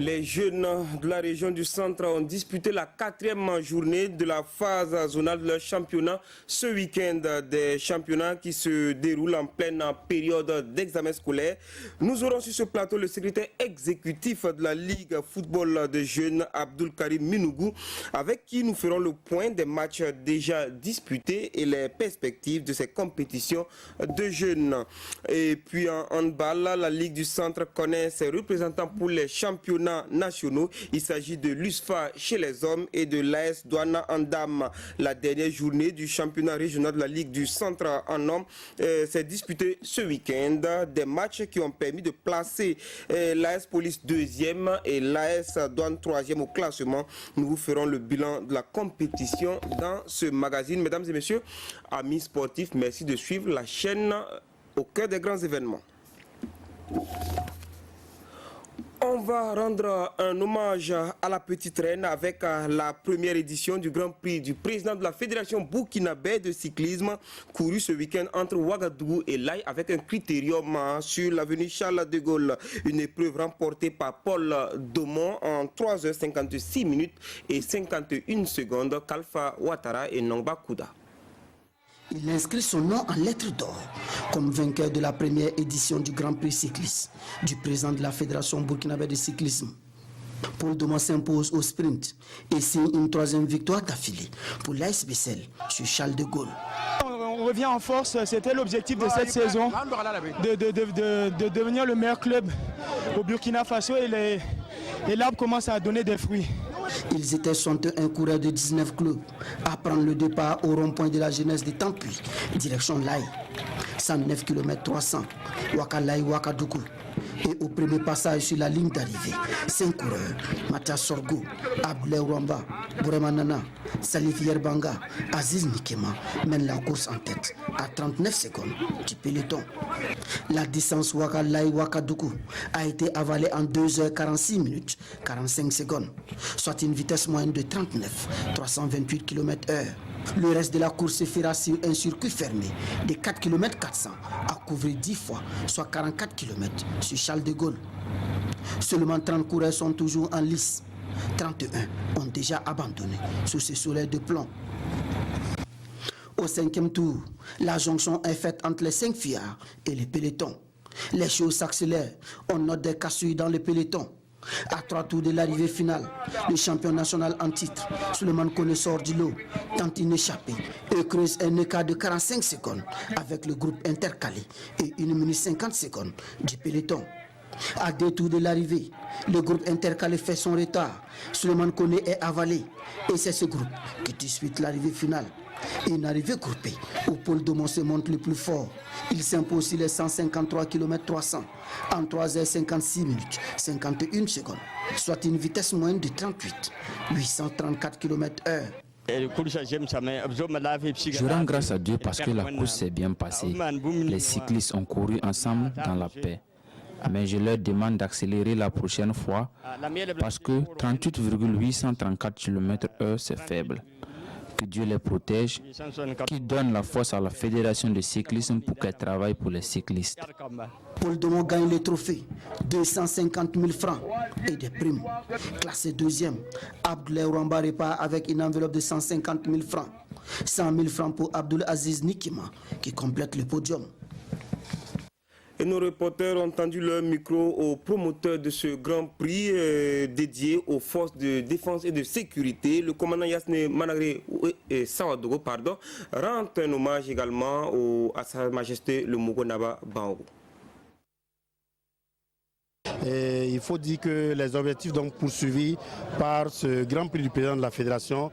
Les jeunes de la région du centre ont disputé la 4e journée de la phase zonale de leur championnat ce week-end. Des championnats qui se déroulent en pleine période d'examen scolaire. Nous aurons sur ce plateau le secrétaire exécutif de la Ligue football de jeunes, Abdul Karim Minougou, avec qui nous ferons le point des matchs déjà disputés et les perspectives de ces compétitions de jeunes. Et puis en handball, la Ligue du centre connaît ses représentants pour les championnats nationaux. Il s'agit de l'USFA chez les hommes et de l'AS Douana en dames. La dernière journée du championnat régional de la Ligue du centre en hommes s'est disputée ce week-end. Des matchs qui ont permis de placer l'AS Police 2e et l'AS Douane 3e au classement. Nous vous ferons le bilan de la compétition dans ce magazine. Mesdames et messieurs, amis sportifs, merci de suivre la chaîne au cœur des grands événements. On va rendre un hommage à la petite reine avec la première édition du Grand Prix du président de la Fédération burkinabé de cyclisme couru ce week-end entre Ouagadougou et Laye avec un critérium sur l'avenue Charles de Gaulle. Une épreuve remportée par Paul Domon en 3h56 minutes et 51 secondes qu'Alpha Ouattara et Nongba Kouda. Il inscrit son nom en lettres d'or comme vainqueur de la première édition du Grand Prix cycliste du président de la Fédération burkinabé de cyclisme. Paul Domon s'impose au sprint et signe une 3e victoire d'affilée pour l'ASBCL sur Charles de Gaulle. On revient en force, c'était l'objectif de cette saison, de devenir le meilleur club au Burkina Faso et l'arbre commence à donner des fruits. Ils étaient 61 coureurs de 19 clubs à prendre le départ au rond-point de la jeunesse de Tampi, direction Laye. 109 km 300, Ouakalaye Ouagadougou. Et au premier passage sur la ligne d'arrivée, 5 coureurs, Mathias Sorgo, Abdoulaye Rwamba, Bourema Nana, Salif Yerbanga, Aziz Nikema mènent la course en tête à 39 secondes du peloton. La distance Ouakalaye Ouagadougou a été avalée en 2h46 minutes 45 secondes, soit une vitesse moyenne de 328 km/h. Le reste de la course se fera sur un circuit fermé de 4 km 400 à couvrir 10 fois, soit 44 km sur Charles de Gaulle. Seulement 30 coureurs sont toujours en lice. 31 ont déjà abandonné sous ce soleil de plomb. Au 5e tour, la jonction est faite entre les 5 fillards et les pelotons. Les choses s'accélèrent. On note des cassures dans le peloton. À 3 tours de l'arrivée finale, le champion national en titre, Souleymane Koné sort du lot, tente une échappée et creuse un écart de 45 secondes avec le groupe intercalé et 1 minute 50 secondes du peloton. À 2 tours de l'arrivée, le groupe intercalé fait son retard. Souleymane Koné est avalé et c'est ce groupe qui dispute l'arrivée finale. Une arrivée groupée où Paul Domon se montre le plus fort. Il s'impose sur les 153 km 300 en 3h56 minutes 51 secondes, soit une vitesse moyenne de 834 km/h. Je rends grâce à Dieu parce que la course s'est bien passée. Les cyclistes ont couru ensemble dans la paix. Mais je leur demande d'accélérer la prochaine fois parce que 38,834 km/h c'est faible. Que Dieu les protège, qui donne la force à la Fédération de cyclisme pour qu'elle travaille pour les cyclistes. Paul Domon gagne le trophée, 250 000 francs et des primes. Classé 2e, Abdoulaye Rwamba repart avec une enveloppe de 150 000 francs. 100 000 francs pour Abdoul Aziz Nikima qui complète le podium. Et nos reporters ont tendu leur micro au promoteur de ce Grand Prix dédié aux forces de défense et de sécurité. Le commandant Yasne Managré Sawadogo rend un hommage également à Sa Majesté le Mugonaba Bango. Et il faut dire que les objectifs donc poursuivis par ce Grand Prix du président de la Fédération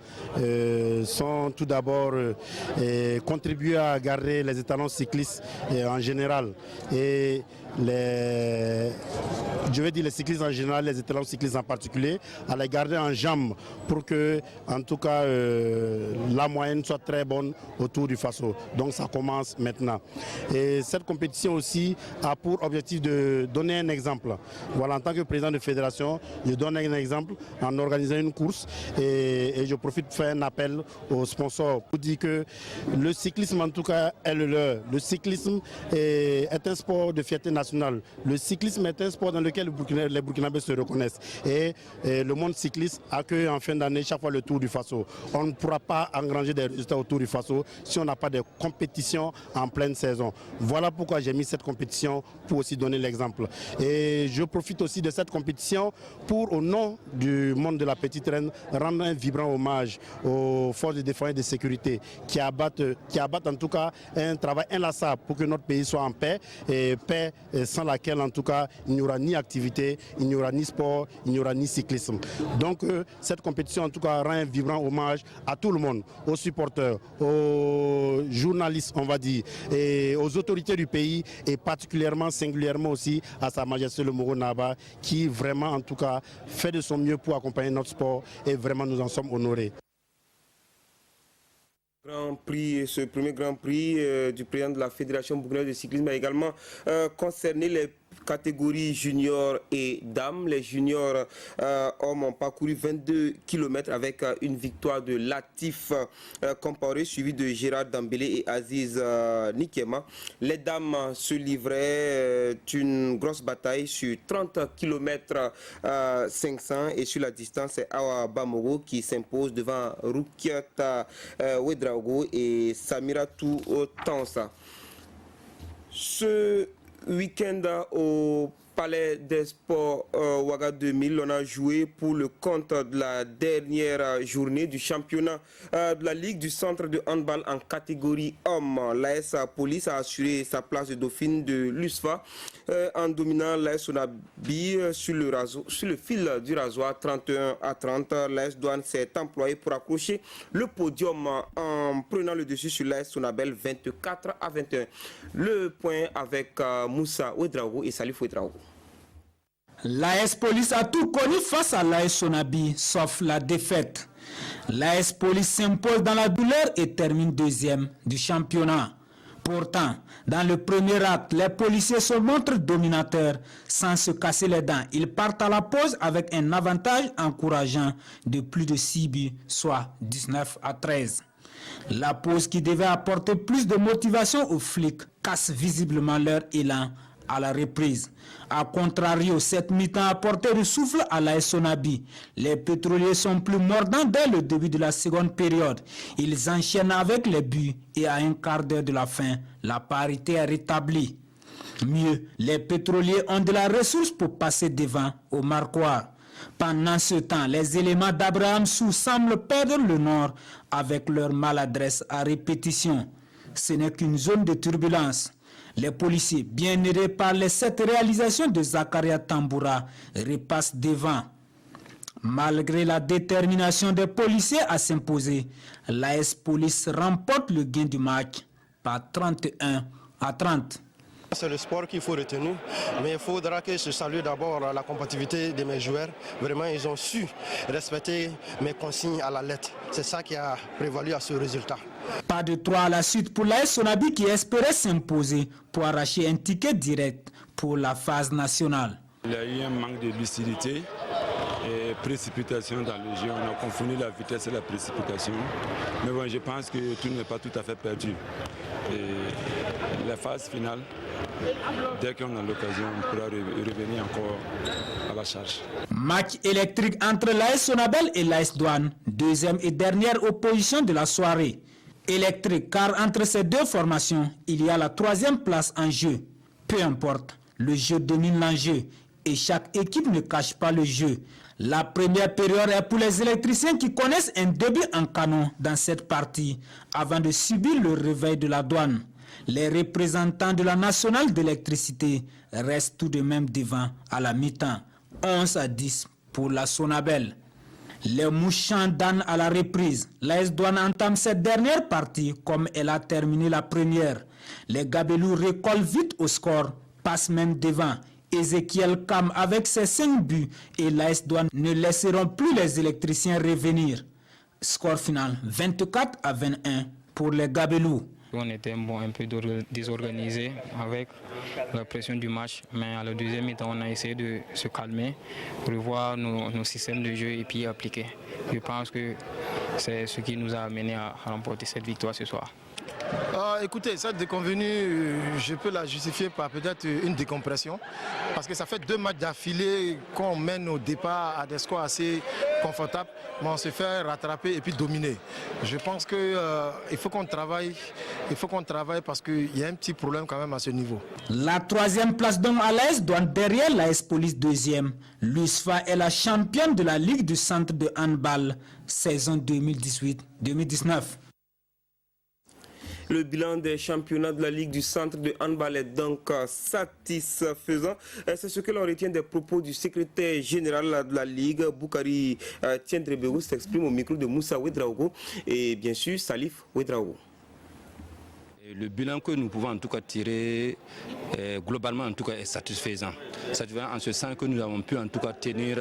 sont tout d'abord contribuer à garder les étalons cyclistes en général et les cyclistes en général, les étalons cyclistes en particulier, à les garder en jambes pour que, en tout cas, la moyenne soit très bonne autour du Faso. Donc ça commence maintenant. Et cette compétition aussi a pour objectif de donner un exemple Voilà, en tant que président de fédération, je donne un exemple en organisant une course et je profite pour faire un appel aux sponsors pour dire que le cyclisme en tout cas est le leur. Le cyclisme est un sport de fierté nationale. Le cyclisme est un sport dans lequel les Burkinabés se reconnaissent. Et le monde cycliste accueille en fin d'année chaque fois le Tour du Faso. On ne pourra pas engranger des résultats au Tour du Faso si on n'a pas de compétition en pleine saison. Voilà pourquoi j'ai mis cette compétition pour aussi donner l'exemple. Et je profite aussi de cette compétition pour, au nom du monde de la Petite Reine, rendre un vibrant hommage aux forces de défense et de sécurité qui abattent en tout cas un travail inlassable pour que notre pays soit en paix, et paix sans laquelle en tout cas il n'y aura ni activité, il n'y aura ni sport, il n'y aura ni cyclisme. Donc cette compétition en tout cas rend un vibrant hommage à tout le monde, aux supporters, aux journalistes on va dire, et aux autorités du pays, et particulièrement, singulièrement aussi à Sa Majesté le Moro Naba, qui vraiment en tout cas fait de son mieux pour accompagner notre sport, et vraiment nous en sommes honorés. Grand Prix, ce premier Grand Prix du président de la Fédération burkinabé de cyclisme a également concerné les catégories juniors et dames. Les juniors hommes ont parcouru 22 km avec une victoire de Latif Comparé, suivi de Gérard Dambélé et Aziz Nikema. Les dames se livraient une grosse bataille sur 30 km 500, et sur la distance, c'est Awa Bamoro qui s'impose devant Rukiata Ouedraogo et Samiratou Tansa. Ce week-end au Palais des Sports Ouaga 2000, on a joué pour le compte de la dernière journée du championnat de la Ligue du centre de handball en catégorie hommes. L'AS Police a assuré sa place de dauphine de l'USFA en dominant l'AS Sonabi sur le fil du rasoir 31-30. L'AS Douane s'est employé pour accrocher le podium en prenant le dessus sur l'AS Sonabel 24-21. Le point avec Moussa Ouedraogo et Salif Ouedraogo. L'AS Police a tout connu face à l'AS Sonabi, sauf la défaite. L'AS Police s'impose dans la douleur et termine deuxième du championnat. Pourtant, dans le premier acte, les policiers se montrent dominateurs sans se casser les dents. Ils partent à la pause avec un avantage encourageant de plus de 6 buts, soit 19-13. La pause qui devait apporter plus de motivation aux flics casse visiblement leur élan à la reprise. A contrario, cette mi-temps a apporté le souffle à l'AS Sonabi. Les pétroliers sont plus mordants dès le début de la seconde période. Ils enchaînent avec les buts et à un quart d'heure de la fin, la parité est rétablie. Mieux, les pétroliers ont de la ressource pour passer devant au marquoir. Pendant ce temps, les éléments d'Abraham Sou semblent perdre le nord avec leur maladresse à répétition. Ce n'est qu'une zone de turbulence. Les policiers, bien aidés par les 7 réalisations de Zakaria Tamboura, repassent devant. Malgré la détermination des policiers à s'imposer, l'AS Police remporte le gain du match par 31-30. C'est le sport qu'il faut retenir, mais il faudra que je salue d'abord la combativité de mes joueurs. Vraiment, ils ont su respecter mes consignes à la lettre. C'est ça qui a prévalu à ce résultat. Pas de 3 à la suite pour l'AS Sonabi qui espérait s'imposer pour arracher un ticket direct pour la phase nationale. Il y a eu un manque de lucidité et précipitation dans le jeu. On a confondu la vitesse et la précipitation. Mais bon, je pense que tout n'est pas tout à fait perdu. Et la phase finale, dès qu'on a l'occasion, on pourra revenir encore à la charge. Match électrique entre l'AS Sonabel et l'AS Douane, deuxième et dernière opposition de la soirée. Électrique car entre ces deux formations, il y a la 3e place en jeu. Peu importe, le jeu domine l'enjeu et chaque équipe ne cache pas le jeu. La première période est pour les électriciens qui connaissent un début en canon dans cette partie avant de subir le réveil de la Douane. Les représentants de la nationale d'électricité restent tout de même devant à la mi-temps, 11-10 pour la Sonabel. Les mouchants donnent à la reprise. L'AS Douane entame cette dernière partie comme elle a terminé la première. Les Gabelous recollent vite au score, passent même devant. Ezekiel Kam avec ses 5 buts et l'AS Douane ne laisseront plus les électriciens revenir. Score final 24-21 pour les Gabelous. On était un peu désorganisé avec la pression du match, mais à la deuxième mi-temps, on a essayé de se calmer, revoir nos systèmes de jeu et puis appliquer. Je pense que c'est ce qui nous a amené à remporter cette victoire ce soir. Écoutez, cette déconvenue, je peux la justifier par peut-être une décompression. Parce que ça fait 2 matchs d'affilée qu'on mène au départ à des scores assez confortables, mais on se fait rattraper et puis dominer. Je pense qu'il faut qu'on travaille, parce qu'il y a un petit problème quand même à ce niveau. La 3e place donc à l'AS Douanes derrière l'AS Police 2e. L'USFA est la championne de la Ligue du Centre de handball saison 2018-2019. Le bilan des championnats de la Ligue du Centre de handball est donc satisfaisant. C'est ce que l'on retient des propos du secrétaire général de la Ligue, Boukari Tiendrebeu, s'exprime au micro de Moussa Ouedraogo et bien sûr Salif Ouedraogo. Le bilan que nous pouvons en tout cas tirer globalement en tout cas est satisfaisant. Satisfaisant en ce sens que nous avons pu en tout cas tenir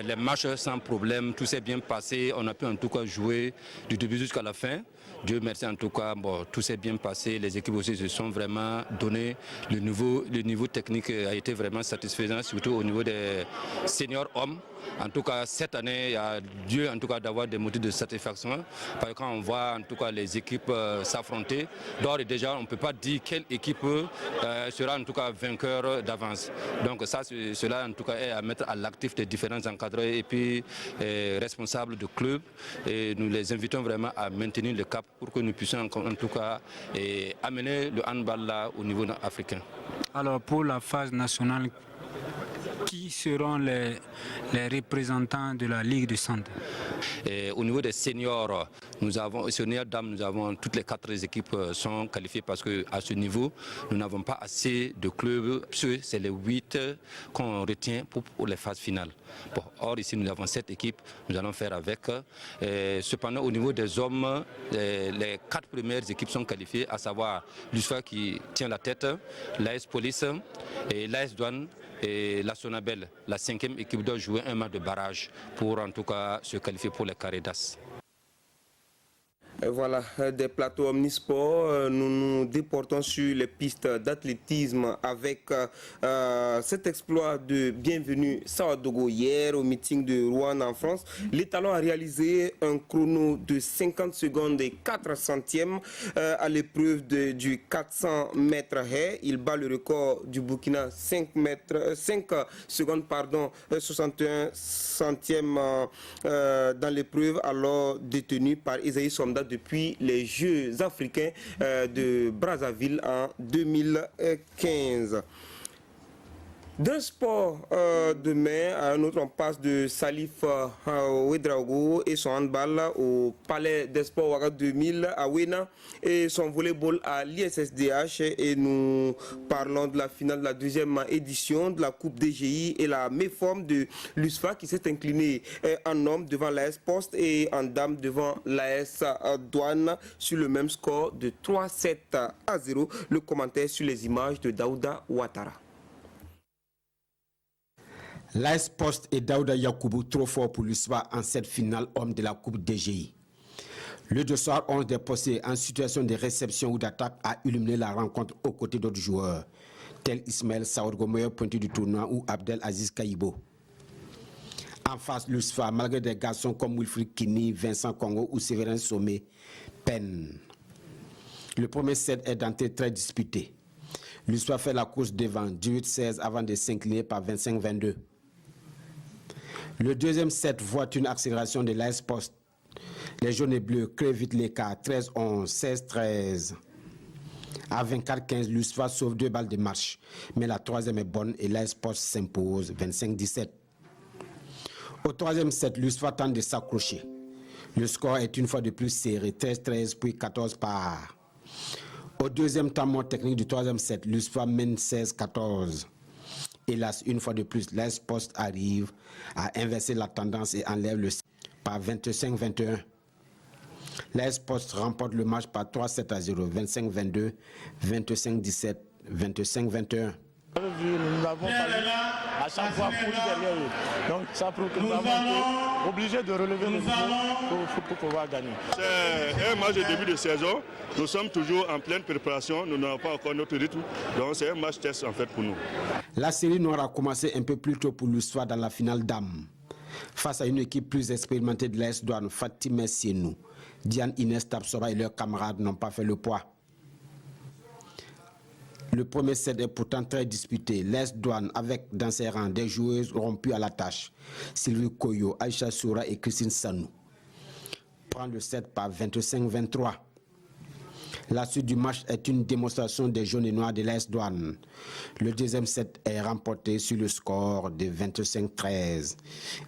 les matchs sans problème, tout s'est bien passé, on a pu en tout cas jouer du début jusqu'à la fin. Dieu merci en tout cas, tout s'est bien passé, les équipes aussi se sont vraiment donné, le niveau technique a été vraiment satisfaisant, surtout au niveau des seniors hommes. En tout cas, cette année, il y a Dieu en tout cas d'avoir des motifs de satisfaction. Parce que quand on voit en tout cas les équipes s'affronter, d'ores et déjà, on ne peut pas dire quelle équipe sera en tout cas vainqueur d'avance. Donc ça, cela en tout cas est à mettre à l'actif des différents encadreurs et puis responsables de clubs. Et nous les invitons vraiment à maintenir le cap pour que nous puissions en tout cas amener le handball là au niveau africain. Alors pour la phase nationale, qui seront les représentants de la Ligue du Centre? Au niveau des seniors, seniors dames, nous avons toutes les 4 équipes sont qualifiées parce qu'à ce niveau, nous n'avons pas assez de clubs. C'est les 8 qu'on retient pour les phases finales. Bon, or ici, nous avons 7 équipes, nous allons faire avec. Cependant, au niveau des hommes, les 4 premières équipes sont qualifiées, à savoir l'USFA qui tient la tête, l'AS Police et l'AS Douanes. Et la Sonabel, la 5e équipe, doit jouer un match de barrage pour en tout cas se qualifier pour les carrés d'as. Voilà, des plateaux omnisports, nous nous déportons sur les pistes d'athlétisme avec cet exploit de Bienvenue Sawadogo hier au meeting de Rouen en France. L'étalon a réalisé un chrono de 50 secondes et 4 centièmes à l'épreuve du 400 mètres haies. Il bat le record du Burkina 5 secondes, 61 centièmes dans l'épreuve alors détenue par Isaïe Somda depuis les Jeux africains de Brazzaville en 2015. D'un sport de main à un autre, on passe de Salif Ouedraogo et son handball au Palais des Sports Ouaga 2000 à Wena et son volleyball à l'ISSDH. Et nous parlons de la finale de la 2e édition de la Coupe DGI et la méforme de l'USFA qui s'est inclinée en homme devant l'AS Poste et en dame devant l'AS Douane sur le même score de 3-7 à 0. Le commentaire sur les images de Daouda Ouattara. L'AS Poste et Daouda Yakoubou trop fort pour l'USFA en cette finale homme de la Coupe DGI. Le deux soir, 11 des postés en situation de réception ou d'attaque a illuminé la rencontre aux côtés d'autres joueurs, tels Ismaël Saourgo, meilleur pointu du tournoi, ou Abdel Aziz Kaïbo. En face, l'USFA, malgré des garçons comme Wilfried Kini, Vincent Congo ou Séverin Sommet, peine. Le premier set est d'entrée très disputé. L'USFA fait la course devant 18-16 avant de s'incliner par 25-22. Le deuxième set voit une accélération de l'AS Poste. Les jaunes et bleus créent vite l'écart, 13-11, 16-13. À 24-15, l'USFA sauve 2 balles de marche. Mais la troisième est bonne et l'AS Poste s'impose, 25-17. Au troisième set, l'USFA tente de s'accrocher. Le score est une fois de plus serré, 13-13 puis 14 par. Au deuxième temps mort technique du troisième set, l'USFA mène 16-14. Hélas, une fois de plus, l'AS Poste arrive à inverser la tendance et enlève le set par 25-21. L'AS Poste remporte le match par 3-7 à 0, 25-22, 25-17, 25-21. Nous avons fallu à chaque fois courir derrière eux. Donc ça prouve que nous sommes obligés de relever le niveau pour pouvoir gagner. C'est un match de début de saison. Nous sommes toujours en pleine préparation. Nous n'avons pas encore notre rythme. Donc c'est un match test en fait pour nous. La série noire a commencé un peu plus tôt pour l'USFA dans la finale dames. Face à une équipe plus expérimentée de l'AS Douane, Fatima Sienou, Diane Inès Tapsoba et leurs camarades n'ont pas fait le poids. Le premier set est pourtant très disputé. L'AS Douane, avec dans ses rangs des joueuses rompues à la tâche, Sylvie Koyo, Aïcha Soura et Christine Sanou, prend le set par 25-23. La suite du match est une démonstration des jaunes et noirs de l'AS Douane. Le deuxième set est remporté sur le score de 25-13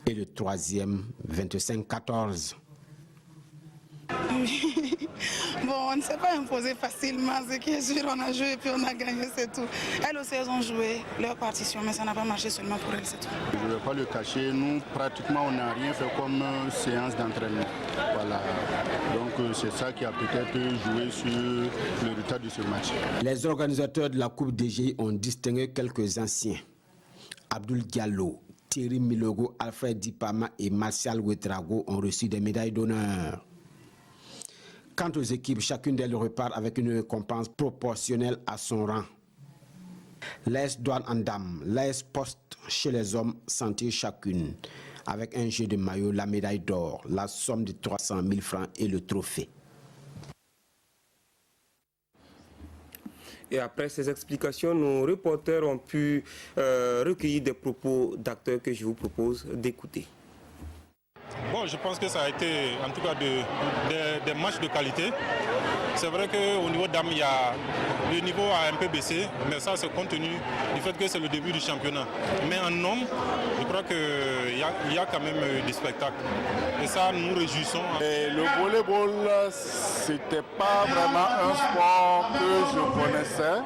et le troisième 25-14. Bon, on ne s'est pas imposé facilement, ce qui est sûr, on a joué et puis on a gagné, c'est tout. Elles aussi, elles ont joué leur partition, mais ça n'a pas marché seulement pour elles, c'est tout. Je ne vais pas le cacher, nous, pratiquement, on n'a rien fait comme séance d'entraînement. Voilà. Donc, c'est ça qui a peut-être joué sur le résultat de ce match. Les organisateurs de la Coupe DGI ont distingué quelques anciens. Abdoul Diallo, Thierry Milogo, Alfred Dipama et Martial Ouedraogo ont reçu des médailles d'honneur. Quant aux équipes, chacune d'elles repart avec une récompense proportionnelle à son rang. L'AS Douane en dames, l'AS Poste chez les hommes sentit chacune, avec un jeu de maillot, la médaille d'or, la somme de 300 000 francs et le trophée. Et après ces explications, nos reporters ont pu recueillir des propos d'acteurs que je vous propose d'écouter. Bon, je pense que ça a été en tout cas des matchs de qualité. C'est vrai qu'au niveau dames, le niveau a un peu baissé, mais ça c'est compte tenu du fait que c'est le début du championnat. Mais en hommes, je crois qu'il y a quand même des spectacles. Et ça, nous nous réjouissons. Et le volleyball, c'était pas vraiment un sport que je connaissais.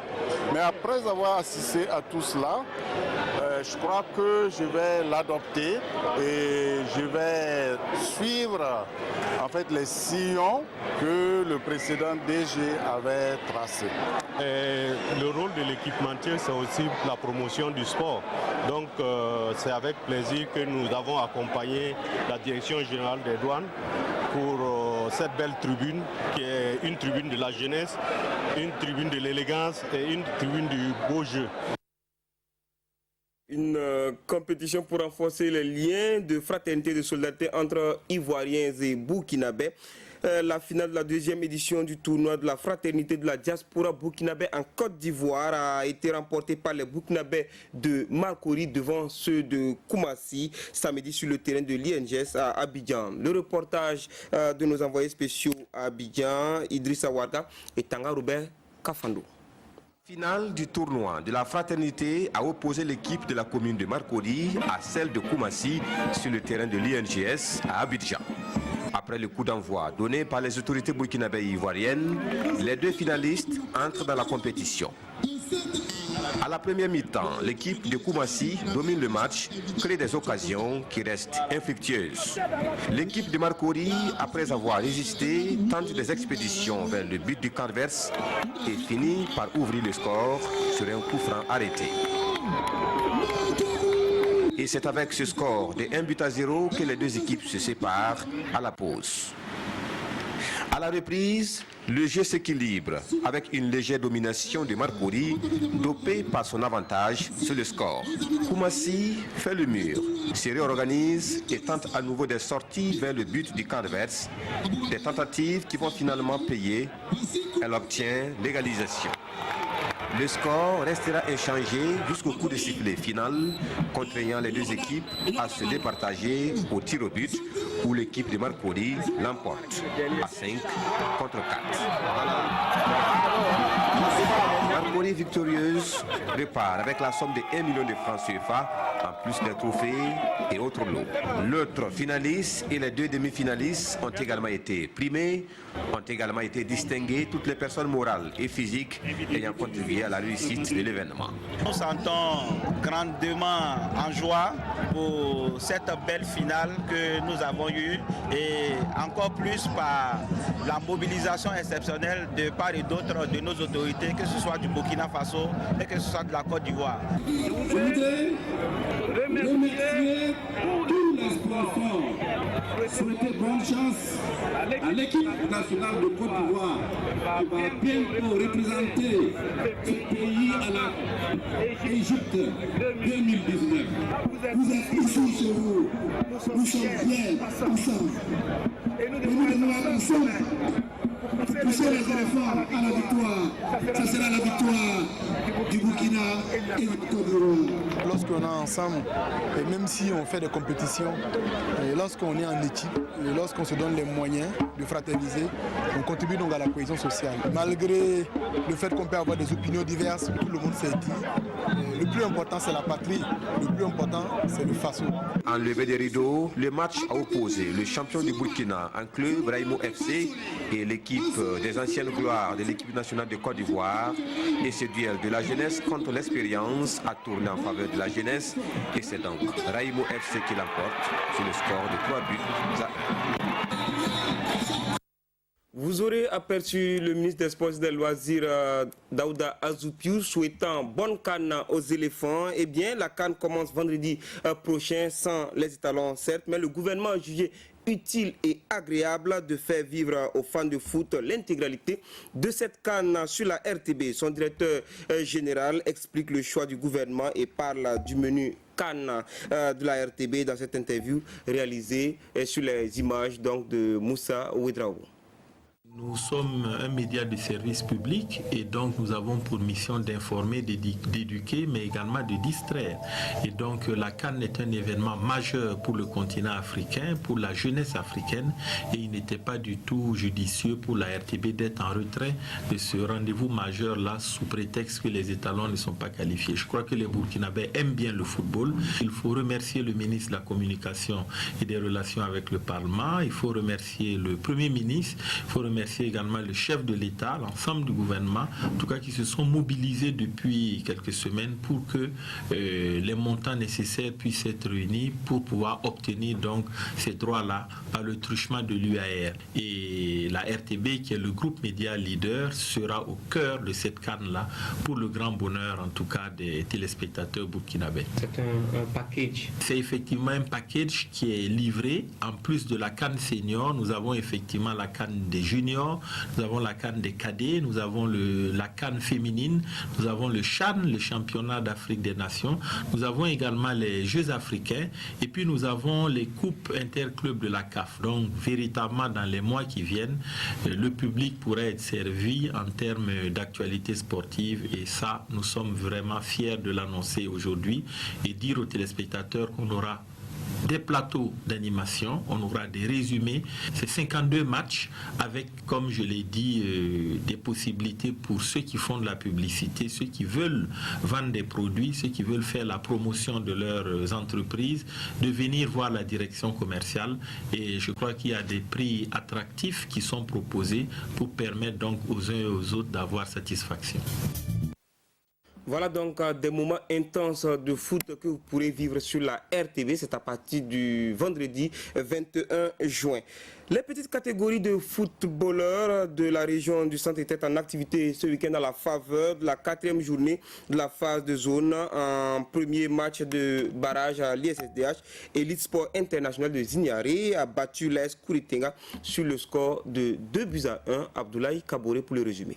Mais après avoir assisté à tout cela, je crois que je vais l'adopter et je vais suivre en fait les sillons que le précédent DG avait tracés. Le rôle de l'équipementier, c'est aussi la promotion du sport. Donc c'est avec plaisir que nous avons accompagné la direction générale des douanes pour cette belle tribune qui est une tribune de la jeunesse, une tribune de l'élégance et une tribune du beau jeu. Une compétition pour renforcer les liens de fraternité et de solidarité entre Ivoiriens et Burkinabés. La finale de la deuxième édition du tournoi de la fraternité de la diaspora burkinabé en Côte d'Ivoire a été remportée par les Burkinabés de Marcory devant ceux de Koumassi samedi sur le terrain de l'INGS à Abidjan. Le reportage de nos envoyés spéciaux à Abidjan, Idrissa Ouarga et Tanga Robert Kafando. Finale du tournoi de la fraternité a opposé l'équipe de la commune de Marcory à celle de Koumassi sur le terrain de l'INGS à Abidjan. Après le coup d'envoi donné par les autorités burkinabées et ivoiriennes, les deux finalistes entrent dans la compétition. À la première mi-temps, l'équipe de Koumassi domine le match, crée des occasions qui restent infructueuses. L'équipe de Marcory, après avoir résisté, tente des expéditions vers le but du camp adverse et finit par ouvrir le score sur un coup franc arrêté. Et c'est avec ce score de 1-0 que les deux équipes se séparent à la pause. À la reprise, le jeu s'équilibre avec une légère domination de Marcory, dopée par son avantage sur le score. Koumassi fait le mur, se réorganise et tente à nouveau des sorties vers le but du camp adverse. Des tentatives qui vont finalement payer. Elle obtient l'égalisation. Le score restera inchangé jusqu'au coup de sifflet final, contraignant les deux équipes à se départager au tir au but, où l'équipe de Marcory l'emporte à 5 contre 4. Marcory victorieuse repart avec la somme de 1 million de francs CFA, en plus des trophées et autres lots. L'autre finaliste et les deux demi-finalistes ont également été primés, ont également été distingués toutes les personnes morales et physiques ayant contribué à la réussite de l'événement. Nous sentons grandement en joie pour cette belle finale que nous avons eue et encore plus par la mobilisation exceptionnelle de part et d'autre de nos autorités, que ce soit du Burkina Burkina Faso et que ce soit de la Côte d'Ivoire. Je voudrais remercier tous les sponsors, souhaiter bonne chance à l'équipe nationale de Côte d'Ivoire qui va bientôt représenter ce pays à la Égypte 2019. Vous êtes ici chez vous, nous sommes fiers ensemble. Et nous devons être ensemble. Pousser les éléphants à la victoire. Ça sera la victoire du Burkina et du Côte d'Ivoire. Lorsqu'on est ensemble, et même si on fait des compétitions, et lorsqu'on est en équipe, et lorsqu'on se donne les moyens de fraterniser, on contribue donc à la cohésion sociale. Malgré le fait qu'on peut avoir des opinions diverses, tout le monde s'est dit, le plus important c'est la patrie, le plus important c'est le Faso. En levée des rideaux, le match a opposé le champion du Burkina, un club Raimo FC, et l'équipe des anciennes gloires de l'équipe nationale de Côte d'Ivoire. Et ce duel de la jeunesse contre l'expérience a tourné en faveur de la jeunesse. Et c'est donc Raimo FC qui l'emporte sur le score de 3 buts à 1. Vous aurez aperçu le ministre des Sports et des Loisirs, Daouda Azoupiou, souhaitant bonne canne aux éléphants. Eh bien, la canne commence vendredi prochain, sans les étalons certes, mais le gouvernement a jugé utile et agréable de faire vivre aux fans de foot l'intégralité de cette canne sur la RTB. Son directeur général explique le choix du gouvernement et parle du menu canne de la RTB dans cette interview réalisée sur les images donc de Moussa Ouedraogo. Nous sommes un média de service public et donc nous avons pour mission d'informer, d'éduquer, mais également de distraire. Et donc la CAN est un événement majeur pour le continent africain, pour la jeunesse africaine, et il n'était pas du tout judicieux pour la RTB d'être en retrait de ce rendez-vous majeur-là sous prétexte que les étalons ne sont pas qualifiés. Je crois que les Burkinabés aiment bien le football. Il faut remercier le ministre de la Communication et des Relations avec le Parlement. Il faut remercier le Premier ministre. Il faut remercier également le chef de l'État, l'ensemble du gouvernement, en tout cas qui se sont mobilisés depuis quelques semaines pour que les montants nécessaires puissent être réunis pour pouvoir obtenir donc ces droits-là par le truchement de l'UAR. Et la RTB, qui est le groupe média leader, sera au cœur de cette canne-là pour le grand bonheur en tout cas des téléspectateurs burkinabés. C'est un package. C'est effectivement un package qui est livré. En plus de la canne senior, nous avons effectivement la canne des juniors, nous avons la CAN des cadets, nous avons la CAN féminine, nous avons le CHAN, le championnat d'Afrique des Nations, nous avons également les Jeux africains et puis nous avons les coupes interclubs de la CAF. Donc véritablement dans les mois qui viennent, le public pourrait être servi en termes d'actualité sportive et ça, nous sommes vraiment fiers de l'annoncer aujourd'hui et dire aux téléspectateurs qu'on aura des plateaux d'animation, on aura des résumés, c'est 52 matchs avec, comme je l'ai dit, des possibilités pour ceux qui font de la publicité, ceux qui veulent vendre des produits, ceux qui veulent faire la promotion de leurs entreprises, de venir voir la direction commerciale et je crois qu'il y a des prix attractifs qui sont proposés pour permettre donc aux uns et aux autres d'avoir satisfaction. Voilà donc des moments intenses de foot que vous pourrez vivre sur la RTB. C'est à partir du vendredi 21 juin. Les petites catégories de footballeurs de la région du centre étaient en activité ce week-end à la faveur de la 4e journée de la phase de zone. En premier match de barrage à l'ISSDH, Elite Sport International de Zignaré a battu l'AS Kouritenga sur le score de 2-1. Abdoulaye Kaboré pour le résumé.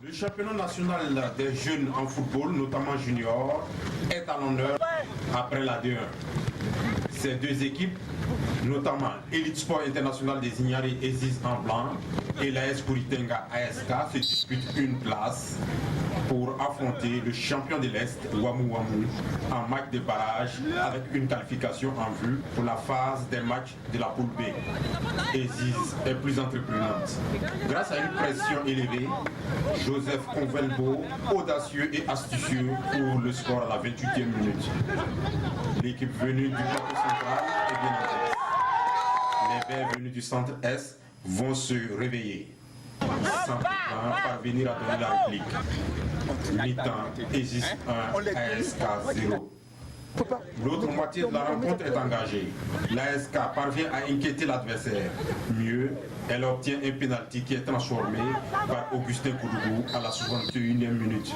Le championnat national des jeunes en football, notamment junior, est à l'honneur après la D1. Ces deux équipes, notamment Elite Sport International des Ignaré et Ziz en blanc et l'AS Kouritenga ASK se disputent une place pour affronter le champion de l'Est, Ouamou Ouamou, en match de barrage avec une qualification en vue pour la phase des matchs de la poule B. Et Ziz est plus entreprenante. Grâce à une pression élevée, Joseph Convelbo, audacieux et astucieux pour le score à la 28e minute. L'équipe venue du plateau central est bien en tête. Les verts venus du centre-est vont se réveiller. Sans parvenir à donner la réplique. Mi-temps, Aegis 1, ASK 0. L'autre moitié de la rencontre est engagée. L'ASK parvient à inquiéter l'adversaire. Mieux, elle obtient un pénalty qui est transformé par Augustin Koudougou à la 61e minute.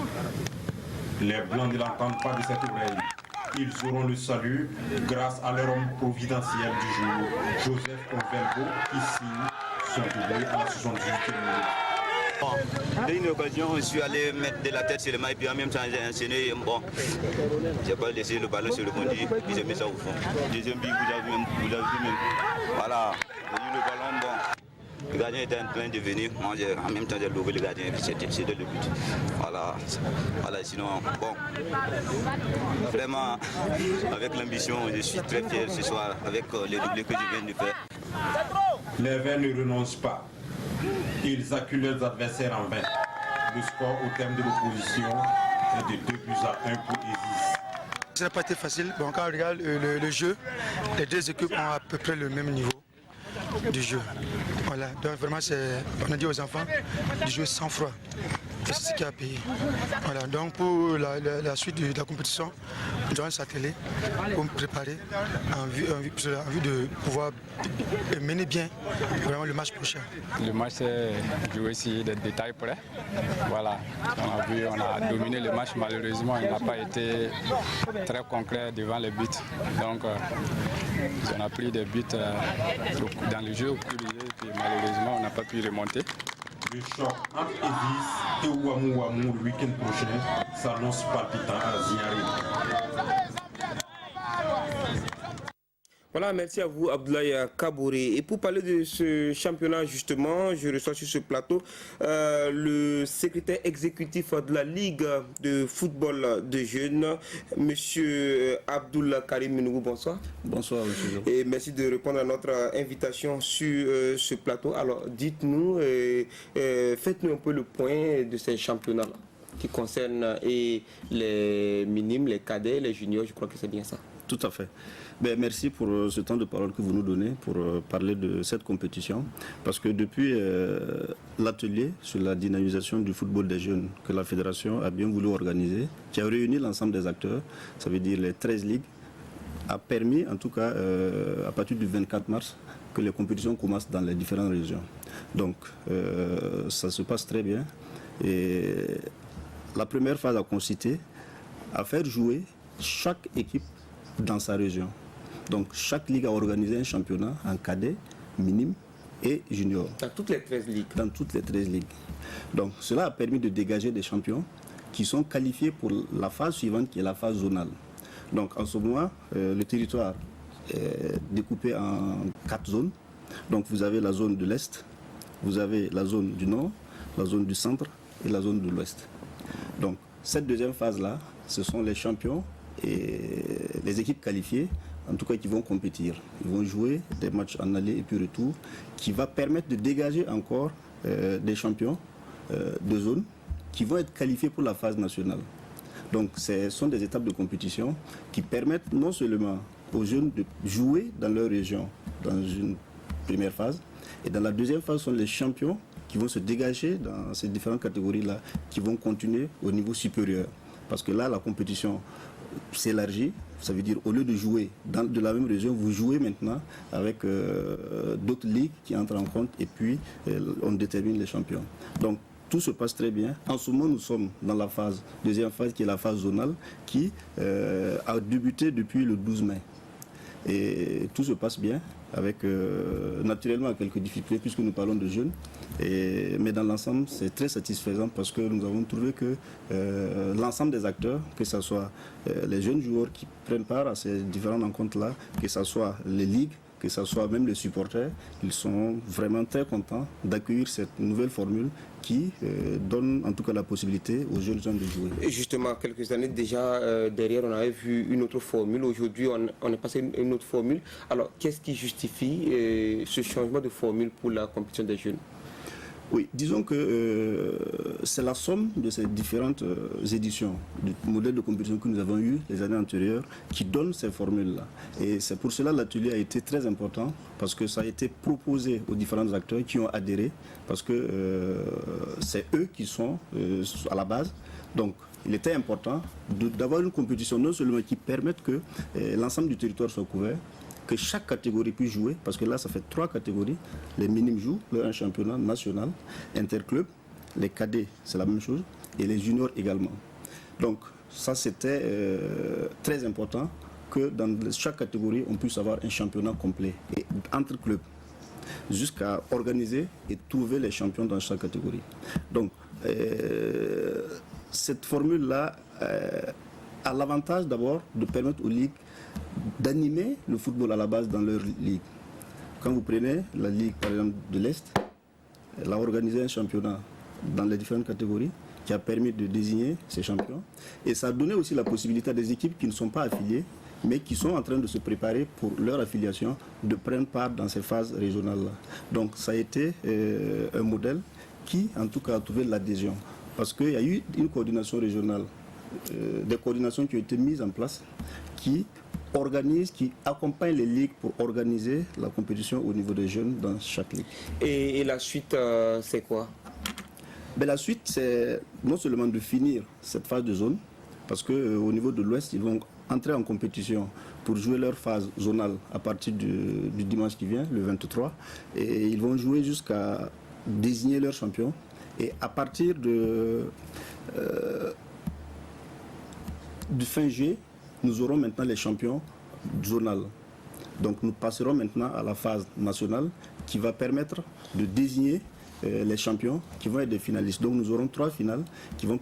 Les Blancs ne l'entendent pas de cette oreille. Ils auront le salut grâce à leur homme providentiel du jour, Joseph Convelbo, qui signe son doublé à la 78e minute. Dès une occasion, je suis allé mettre de la tête sur le maille, puis en même temps j'ai enchaîné. Bon, j'ai pas laissé le ballon sur le bandit, puis j'ai mis ça au fond. Deuxième but, vous avez vu même. Voilà, j'ai eu le ballon, bon. Le gardien était en train de venir, moi en même temps j'ai levé le gardien, c'était le but. Voilà, sinon, bon, vraiment, avec l'ambition, je suis très fier ce soir avec les doublés que je viens de faire. Les Verts ne renoncent pas. Ils acculent leurs adversaires en vain. Le score au terme de l'opposition est de 2-1 pour Isis. Ça n'a pas été facile. Bon, quand on regarde le jeu, les deux équipes ont à peu près le même niveau du jeu. Voilà, donc vraiment, on a dit aux enfants de jouer sans froid. C'est ce qui a payé. Voilà, donc pour la suite de la compétition, nous allons s'atteler pour me préparer en vue de pouvoir mener bien vraiment le match prochain. Le match s'est joué ici des détails près. Voilà, on a dominé le match. Malheureusement, il n'a pas été très concret devant les buts. Donc, on a pris des buts dans le jeu au plus léger, puis malheureusement, on n'a pas pu remonter. Le choc entre Isis et Ouamouamou le week-end prochain s'annonce palpitant à Ziari. Voilà, merci à vous Abdoulaye Kabouré. Et pour parler de ce championnat justement, je reçois sur ce plateau le secrétaire exécutif de la Ligue de football de jeunes, monsieur Abdoul Karim Minougou, bonsoir. Bonsoir monsieur. Et merci de répondre à notre invitation sur ce plateau. Alors dites-nous, faites-nous un peu le point de ces championnats-là qui concernent les minimes, les cadets, les juniors, je crois que c'est bien ça. Tout à fait. Ben, merci pour ce temps de parole que vous nous donnez pour parler de cette compétition. Parce que depuis l'atelier sur la dynamisation du football des jeunes que la fédération a bien voulu organiser, qui a réuni l'ensemble des acteurs, ça veut dire les 13 ligues, a permis en tout cas à partir du 24 mars que les compétitions commencent dans les différentes régions. Donc ça se passe très bien. Et la première phase a consisté à faire jouer chaque équipe dans sa région. Donc chaque ligue a organisé un championnat en cadet, minime et junior. Dans toutes les 13 ligues. Dans toutes les 13 ligues. Donc cela a permis de dégager des champions qui sont qualifiés pour la phase suivante qui est la phase zonale. Donc en ce moment, le territoire est découpé en 4 zones. Donc vous avez la zone de l'Est, vous avez la zone du Nord, la zone du Centre et la zone de l'Ouest. Donc cette deuxième phase-là, ce sont les champions et les équipes qualifiées, en tout cas qui vont compétir. Ils vont jouer des matchs en aller et puis retour, qui va permettre de dégager encore des champions de zone qui vont être qualifiés pour la phase nationale. Donc ce sont des étapes de compétition qui permettent non seulement aux jeunes de jouer dans leur région dans une première phase, et dans la deuxième phase sont les champions qui vont se dégager dans ces différentes catégories-là, qui vont continuer au niveau supérieur. Parce que là, la compétition s'élargit, ça veut dire au lieu de jouer de la même région, vous jouez maintenant avec d'autres ligues qui entrent en compte et puis on détermine les champions. Donc tout se passe très bien. En ce moment, nous sommes dans la deuxième phase qui est la phase zonale qui a débuté depuis le 12 mai. Et tout se passe bien, avec naturellement quelques difficultés puisque nous parlons de jeunes. Mais dans l'ensemble, c'est très satisfaisant parce que nous avons trouvé que l'ensemble des acteurs, que ce soit les jeunes joueurs qui prennent part à ces différentes rencontres-là, que ce soit les ligues, que ce soit même les supporters, ils sont vraiment très contents d'accueillir cette nouvelle formule qui donne en tout cas la possibilité aux jeunes gens de jouer. Et justement, quelques années déjà derrière, on avait vu une autre formule. Aujourd'hui, on est passé à une autre formule. Alors, qu'est-ce qui justifie ce changement de formule pour la compétition des jeunes ? Oui, disons que c'est la somme de ces différentes éditions du modèle de compétition que nous avons eu les années antérieures qui donne ces formules-là. Et c'est pour cela que l'atelier a été très important parce que ça a été proposé aux différents acteurs qui ont adhéré parce que c'est eux qui sont à la base Donc, il était important d'avoir une compétition non seulement qui permette que l'ensemble du territoire soit couvert, que chaque catégorie puisse jouer, parce que là, ça fait 3 catégories. Les minimes jouent, un championnat national, interclub, les cadets, c'est la même chose, et les juniors également. Donc, ça, c'était très important que dans chaque catégorie, on puisse avoir un championnat complet, et entre clubs, jusqu'à organiser et trouver les champions dans chaque catégorie. Donc, cette formule-là a l'avantage d'abord de permettre aux ligues d'animer le football à la base dans leur ligue. Quand vous prenez la ligue par exemple de l'Est, elle a organisé un championnat dans les différentes catégories qui a permis de désigner ces champions. Et ça a donné aussi la possibilité à des équipes qui ne sont pas affiliées, mais qui sont en train de se préparer pour leur affiliation, de prendre part dans ces phases régionales-là. Donc ça a été un modèle qui, en tout cas, a trouvé l'adhésion. Parce qu'il y a eu une coordination régionale, des coordinations qui ont été mises en place, qui organisent, qui accompagnent les ligues pour organiser la compétition au niveau des jeunes dans chaque ligue. Et la suite, c'est quoi? La suite, c'est non seulement de finir cette phase de zone, parce qu'au niveau de l'Ouest, ils vont entrer en compétition pour jouer leur phase zonale à partir du dimanche qui vient, le 23, et ils vont jouer jusqu'à désigner leur champion. Et à partir du fin juillet, nous aurons maintenant les champions zonales. Donc nous passerons maintenant à la phase nationale qui va permettre de désigner les champions qui vont être des finalistes. Donc nous aurons 3 finales qui vont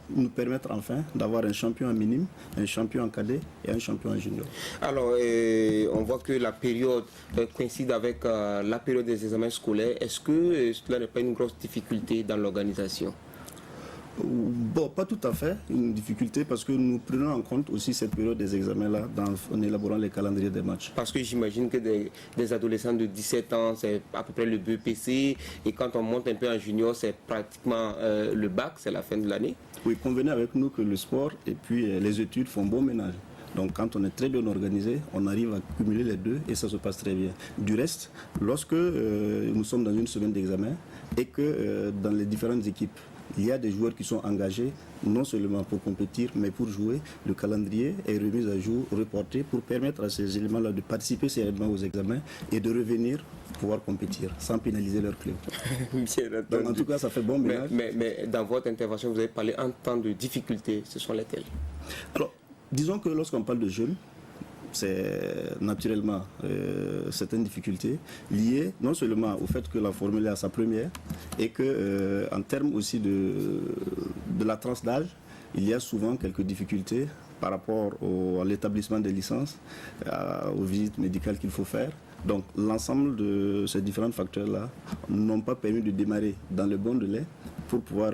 nous permettre enfin d'avoir un champion en minime, un champion en cadet et un champion en junior. Alors on voit que la période coïncide avec la période des examens scolaires. Est-ce que cela n'est pas une grosse difficulté dans l'organisation? Bon, pas tout à fait une difficulté parce que nous prenons en compte aussi cette période des examens-là en élaborant les calendriers des matchs. Parce que j'imagine que des adolescents de 17 ans, c'est à peu près le BEPC et quand on monte un peu en junior, c'est pratiquement le bac, c'est la fin de l'année. Oui, convenez avec nous que le sport et puis les études font bon ménage. Donc quand on est très bien organisé, on arrive à cumuler les deux et ça se passe très bien. Du reste, lorsque nous sommes dans une semaine d'examen et que dans les différentes équipes, il y a des joueurs qui sont engagés, non seulement pour compétir, mais pour jouer. Le calendrier est remis à jour, reporté, pour permettre à ces éléments-là de participer sereinement aux examens et de revenir pouvoir compétir, sans pénaliser leur club. Donc, en tout cas, ça fait bon ménage. Mais dans votre intervention, vous avez parlé en temps de difficultés, ce sont lesquelles? Alors, disons que lorsqu'on parle de jeunes, c'est naturellement certaines difficultés liées non seulement au fait que la formule est à sa première et que en termes aussi de la tranche d'âge, il y a souvent quelques difficultés par rapport à l'établissement des licences, aux visites médicales qu'il faut faire. Donc l'ensemble de ces différents facteurs-là n'ont pas permis de démarrer dans le bon délai pour pouvoir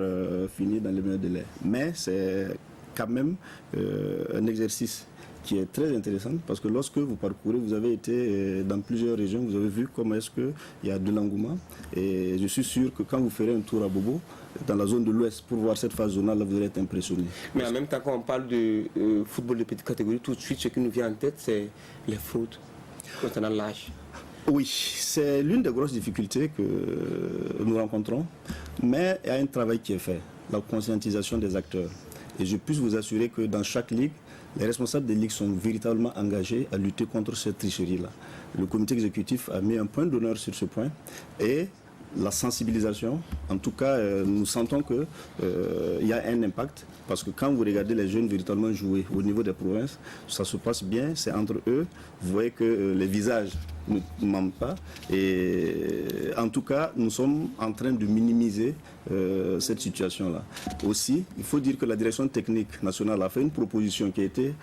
finir dans le meilleur délai. Mais c'est quand même un exercice qui est très intéressante parce que lorsque vous parcourez, vous avez été dans plusieurs régions, vous avez vu comment est-ce qu'il y a de l'engouement et je suis sûr que quand vous ferez un tour à Bobo, dans la zone de l'Ouest, pour voir cette phase zonale, là, vous allez être impressionné. Mais en même temps, quand on parle de football de petite catégorie, tout de suite, ce qui nous vient en tête, c'est les fraudes concernant l'âge. Oui, c'est l'une des grosses difficultés que nous rencontrons, mais il y a un travail qui est fait, la conscientisation des acteurs. Et je puis vous assurer que dans chaque ligue, les responsables des ligues sont véritablement engagés à lutter contre cette tricherie-là. Le comité exécutif a mis un point d'honneur sur ce point et la sensibilisation, en tout cas, nous sentons qu'il y a un impact parce que quand vous regardez les jeunes véritablement jouer au niveau des provinces, ça se passe bien, c'est entre eux. Vous voyez que les visages ne mentent pas et en tout cas, nous sommes en train de minimiser cette situation-là. Aussi, il faut dire que la direction technique nationale a fait une proposition qui a été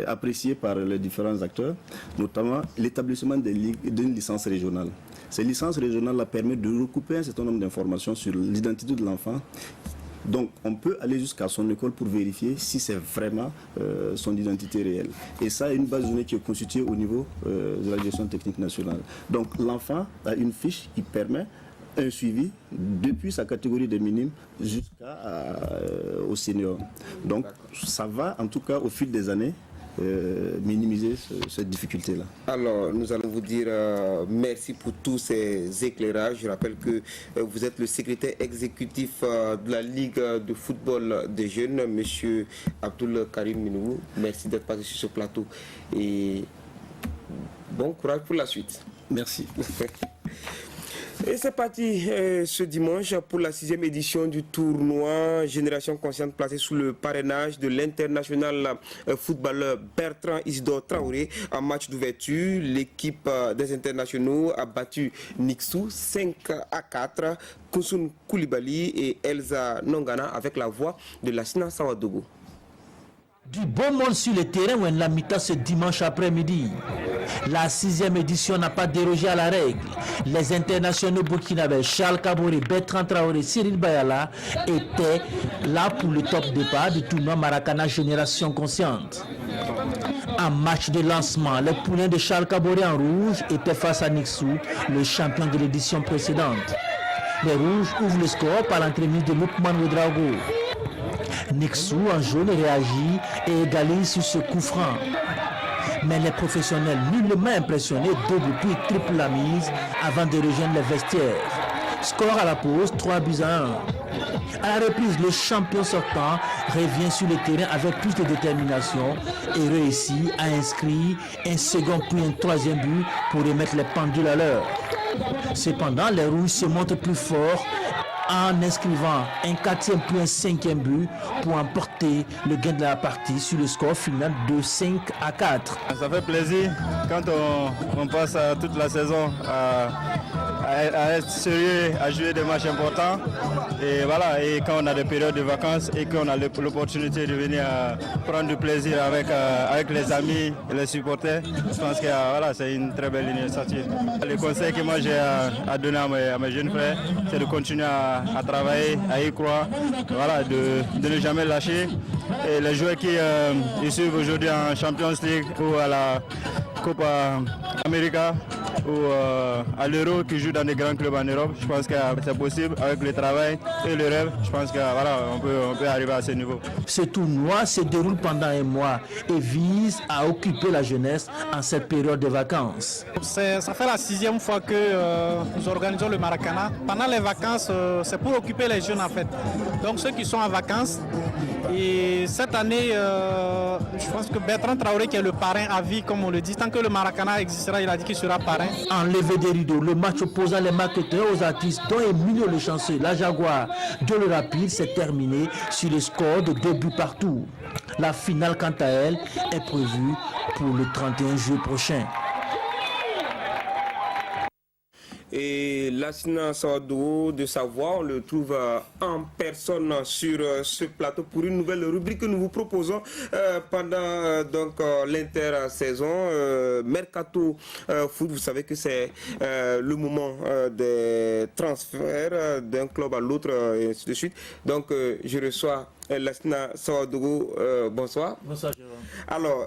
appréciée par les différents acteurs, notamment l'établissement d'une licence régionale. Ces licences régionales permettent de recouper un certain nombre d'informations sur l'identité de l'enfant. Donc on peut aller jusqu'à son école pour vérifier si c'est vraiment son identité réelle. Et ça, une base de données qui est constituée au niveau de la direction technique nationale. Donc l'enfant a une fiche qui permet un suivi depuis sa catégorie des minimes jusqu'au senior. Donc ça va en tout cas au fil des années minimiser cette difficulté-là. Alors, nous allons vous dire merci pour tous ces éclairages. Je rappelle que vous êtes le secrétaire exécutif de la Ligue de football des jeunes, M. Abdoul Karim Minou. Merci d'être passé sur ce plateau et bon courage pour la suite. Merci. Et c'est parti ce dimanche pour la 6e édition du tournoi Génération Consciente placé sous le parrainage de l'international footballeur Bertrand Isidore Traoré. En match d'ouverture, l'équipe des internationaux a battu Nixou 5-4, Kousoun Koulibaly et Elsa Nongana avec la voix de Lassina Sawadogo. Du bon monde sur le terrain où la mi-temps ce dimanche après-midi. La 6e édition n'a pas dérogé à la règle. Les internationaux burkinabés Charles Kaboré, Bertrand Traoré, Cyril Bayala étaient là pour le top départ du tournoi Maracana Génération Consciente. En match de lancement, les poulains de Charles Kaboré en rouge étaient face à Nixou, le champion de l'édition précédente. Les rouges ouvrent le score par l'entremise de Lukman Ouedraogo. Nixou en jaune réagit et égalise sur ce coup franc. Mais les professionnels nullement impressionnés double puis triple la mise avant de rejoindre les vestiaires. Score à la pause, 3-1. À la reprise, le champion sortant revient sur le terrain avec plus de détermination et réussit à inscrire un second puis un troisième but pour remettre les pendules à l'heure. Cependant, les rouges se montrent plus forts en inscrivant un 4e puis un 5e but pour emporter le gain de la partie sur le score final de 5-4. Ça fait plaisir quand on passe toute la saison à être sérieux, à jouer des matchs importants. Et voilà, et quand on a des périodes de vacances et qu'on a l'opportunité de venir prendre du plaisir avec les amis et les supporters, je pense que voilà, c'est une très belle initiative. Le conseil que moi j'ai à donner à mes jeunes frères, c'est de continuer à travailler, à y croire, voilà, de ne jamais lâcher. Et les joueurs qui ils suivent aujourd'hui en Champions League ou à la Copa América ou à l'Euro qui joue dans des grands clubs en Europe, je pense que c'est possible avec le travail et le rêve. Je pense que voilà, on peut arriver à ce niveau. Ce tournoi se déroule pendant un mois et vise à occuper la jeunesse en cette période de vacances. Ça fait la 6e fois que nous organisons le Maracana. Pendant les vacances, c'est pour occuper les jeunes en fait. Donc ceux qui sont en vacances. Et cette année, je pense que Bertrand Traoré, qui est le parrain à vie, comme on le dit, tant que le Maracana existera, il a dit qu'il sera parrain. Enlevé des rideaux, le match opposant les marketeurs aux artistes, dont Emilio Le Chanceux, la Jaguar de Le Rapide, s'est terminé sur le score de 2 buts partout. La finale, quant à elle, est prévue pour le 31 juillet prochain. Et Lassina Sawadogo de Savoie, on le trouve en personne sur ce plateau pour une nouvelle rubrique que nous vous proposons pendant l'intersaison Mercato Foot. Vous savez que c'est le moment des transferts d'un club à l'autre et ainsi de suite. Donc je reçois Lassina Sawadogo, bonsoir. Bonsoir Jérôme. Alors,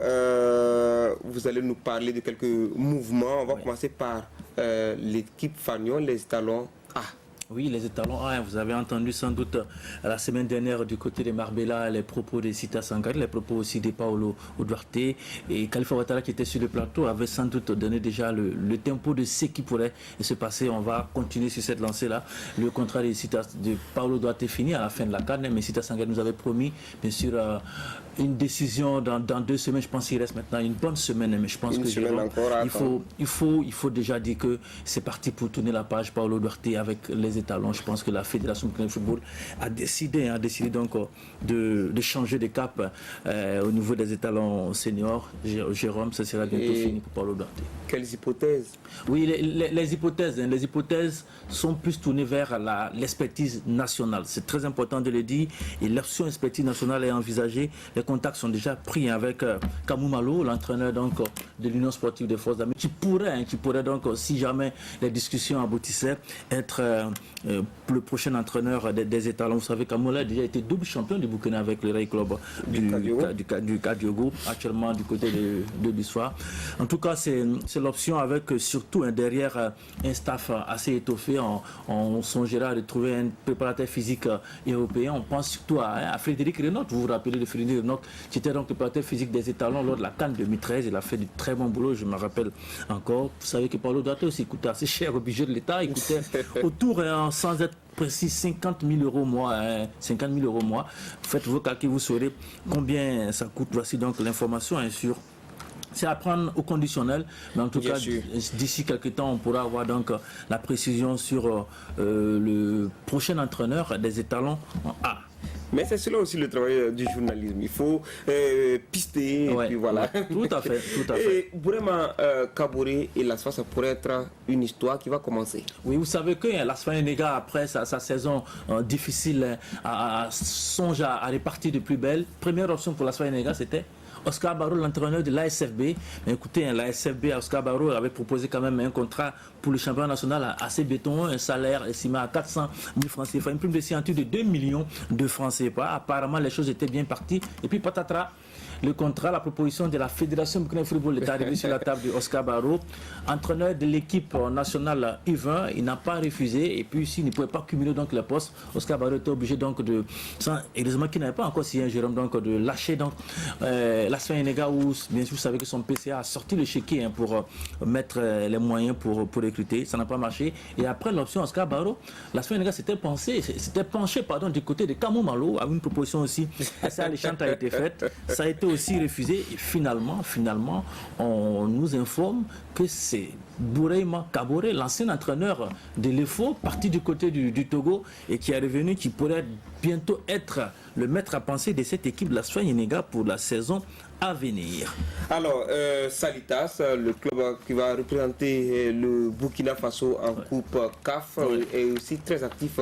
vous allez nous parler de quelques mouvements. On va commencer par l'équipe Fagnon, les étalons A. Oui, les étalons A, vous avez entendu sans doute la semaine dernière du côté de Marbella les propos de Sita Sangare, les propos aussi de Paolo Duarte et Khalifa Ouattara qui était sur le plateau avait sans doute donné déjà le tempo de ce qui pourrait se passer. On va continuer sur cette lancée-là. Le contrat de Paolo Duarte est fini à la fin de la CAN, mais Sita Sangare nous avait promis, bien sûr, une décision dans 2 semaines. Je pense qu'il reste maintenant une bonne semaine, mais je pense que Jérôme, il faut déjà dire que c'est parti pour tourner la page. Paolo Duarte avec les étalons. Je pense que la Fédération de football a décidé donc de changer de cap au niveau des étalons seniors. Jérôme, ça sera bientôt fini pour Paolo Duarte. Quelles hypothèses? Oui, les hypothèses sont plus tournées vers l'expertise nationale. C'est très important de le dire. Et l'option expertise nationale est envisagée. Les contacts sont déjà pris avec Kamou Malo, l'entraîneur donc de l'Union sportive des forces d'armée, qui pourrait donc, si jamais les discussions aboutissaient, être le prochain entraîneur des étalons. Vous savez qu'Amola a déjà été double champion du Burkina avec le Ray Club du Kadiogo, actuellement du côté de Bissau. En tout cas, c'est l'option avec surtout derrière un staff assez étoffé. On songera à retrouver un préparateur physique européen. On pense surtout à Frédéric Renaud. Vous vous rappelez de Frédéric Renaud, qui était donc préparateur physique des étalons lors de la CAN 2013. Il a fait du très bon boulot, je me rappelle encore. Vous savez que Paulo Duarte aussi coûtait assez cher au budget de l'État. Il coûtait autour, sans être précis, 50 000 euros mois. 50 000 euros mois. Faites vos calculs, vous saurez combien ça coûte. Voici donc l'information, sur. C'est à prendre au conditionnel, mais en tout cas, d'ici quelques temps, on pourra avoir donc la précision sur le prochain entraîneur des étalons en A. Mais c'est cela aussi le travail du journalisme. Il faut pister, et puis voilà. Tout à fait, tout à fait. Et vraiment, Kaboré et l'ASFA, ça pourrait être une histoire qui va commencer. Oui, vous savez que l'ASFA Enega, après sa saison difficile, songe à repartir de plus belle. Première option pour l'ASFA Enega, c'était Oscar Barreau, l'entraîneur de l'ASFB. Écoutez, l'ASFB, Oscar Barreau avait proposé quand même un contrat pour le championnat national assez béton, un salaire estimé à 400 000 francs CFA, une prime de signature de 2 millions de francs CFA. Apparemment, les choses étaient bien parties. Et puis, patatras, le contrat, la proposition de la Fédération Burkina Football est arrivée sur la table de Oscar Barreau, entraîneur de l'équipe nationale U20. Il n'a pas refusé et puis s'il ne pouvait pas cumuler donc les postes, Oscar Barreau était obligé donc de, heureusement qu'il n'avait pas encore signé un Jérôme, donc de lâcher donc l'ASFA Enega, où bien sûr vous savez que son PCA a sorti le chéquier pour mettre les moyens pour recruter. Ça n'a pas marché. Et après l'option Oscar Barreau, l'ASFA Enega s'était penché du côté de Kamou Malo, avec une proposition aussi assez alléchante a été faite. Ça a été aussi refusé et finalement on nous informe que c'est Bouraima Kaboré, l'ancien entraîneur de l'EFO, parti du côté du Togo et qui est revenu, qui pourrait bientôt être le maître à penser de cette équipe de l'ASFA Enega pour la saison à venir. Alors, Salitas, le club qui va représenter le Burkina Faso en Coupe CAF, est aussi très actif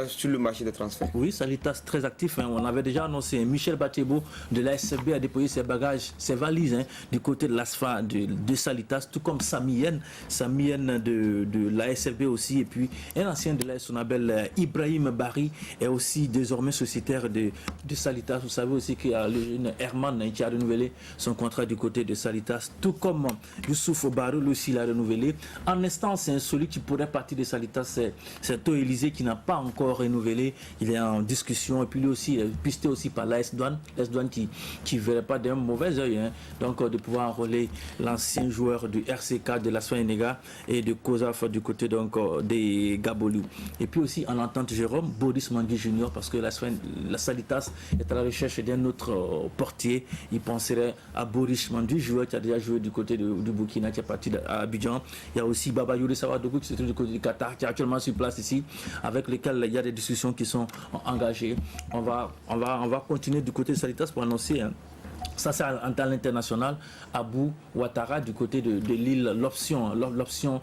sur le marché des transferts. Oui, Salitas très actif. On avait déjà annoncé, Michel Batebo de l'ASFB a déposé ses bagages, ses valises du côté de l'ASFA de Salitas, tout comme Samien de l'ASFB aussi, et puis un ancien de l'AS Sonabel, Ibrahim Bari, est aussi désormais sociétaire de Salitas. Vous savez aussi qu'il y a le jeune Herman qui a renouvelé son contrat du côté de Salitas, tout comme Youssouf Barou aussi l'a renouvelé. En instance, c'est celui qui pourrait partir de Salitas, c'est Tho Élysée qui n'a pas encore renouvelé. Il est en discussion et puis lui aussi, il est pisté aussi par l'AS Douane. L'AS Douane qui ne verrait pas d'un mauvais œil, donc de pouvoir enrôler l'ancien joueur du RCK de l'ASFA Enega et de COSAF du côté donc des Gabolou. Et puis aussi en entente Jérôme, Boris Mangui Junior, parce que la Salitas est à la recherche d'un autre portier. Il penserait à Boris Mangui, joueur qui a déjà joué du côté du Burkina, qui est parti à Abidjan. Il y a aussi Baba Youri Sawadougou qui se trouve du côté du Qatar, qui est actuellement sur place ici, avec lesquels il y a des discussions qui sont engagées. On va continuer du côté de Salitas pour annoncer. Ça, c'est en temps international. Abou Ouattara, du côté de Lille, l'option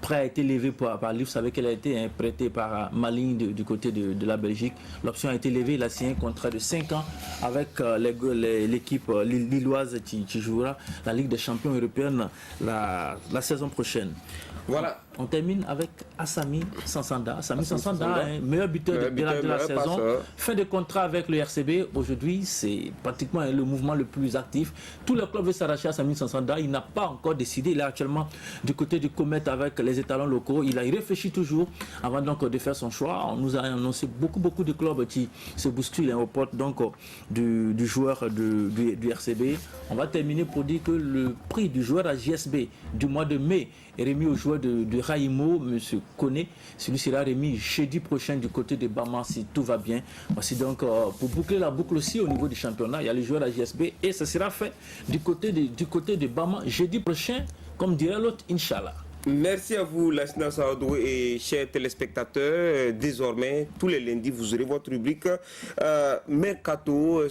prêt a été levée par lui. Vous savez qu'elle a été prêtée par Maligne du côté de la Belgique. L'option a été levée. Il a signé un contrat de 5 ans avec l'équipe lilloise qui jouera la Ligue des champions européenne la saison prochaine. Voilà. On termine avec Assami Sansanda. Assami Sansanda, meilleur buteur de la saison. Fin de contrat avec le RCB. Aujourd'hui, c'est pratiquement le mouvement le plus actif. Tous les clubs veulent s'arracher à Assami Sansanda. Il n'a pas encore décidé. Il est actuellement du côté du Comet avec les étalons locaux. Il réfléchit toujours avant donc de faire son choix. On nous a annoncé beaucoup de clubs qui se bousculent aux portes donc du joueur du RCB. On va terminer pour dire que le prix du joueur à JSB du mois de mai est remis au joueur de Raïmo, M. Koné. Celui sera remis jeudi prochain du côté de Bama si tout va bien. Voici donc pour boucler la boucle aussi au niveau du championnat. Il y a les joueurs à JSB et ça sera fait du côté de Bama jeudi prochain, comme dirait l'autre, Inch'Allah. Merci à vous, Lassina Saadou et chers téléspectateurs. Désormais, tous les lundis, vous aurez votre rubrique Mercato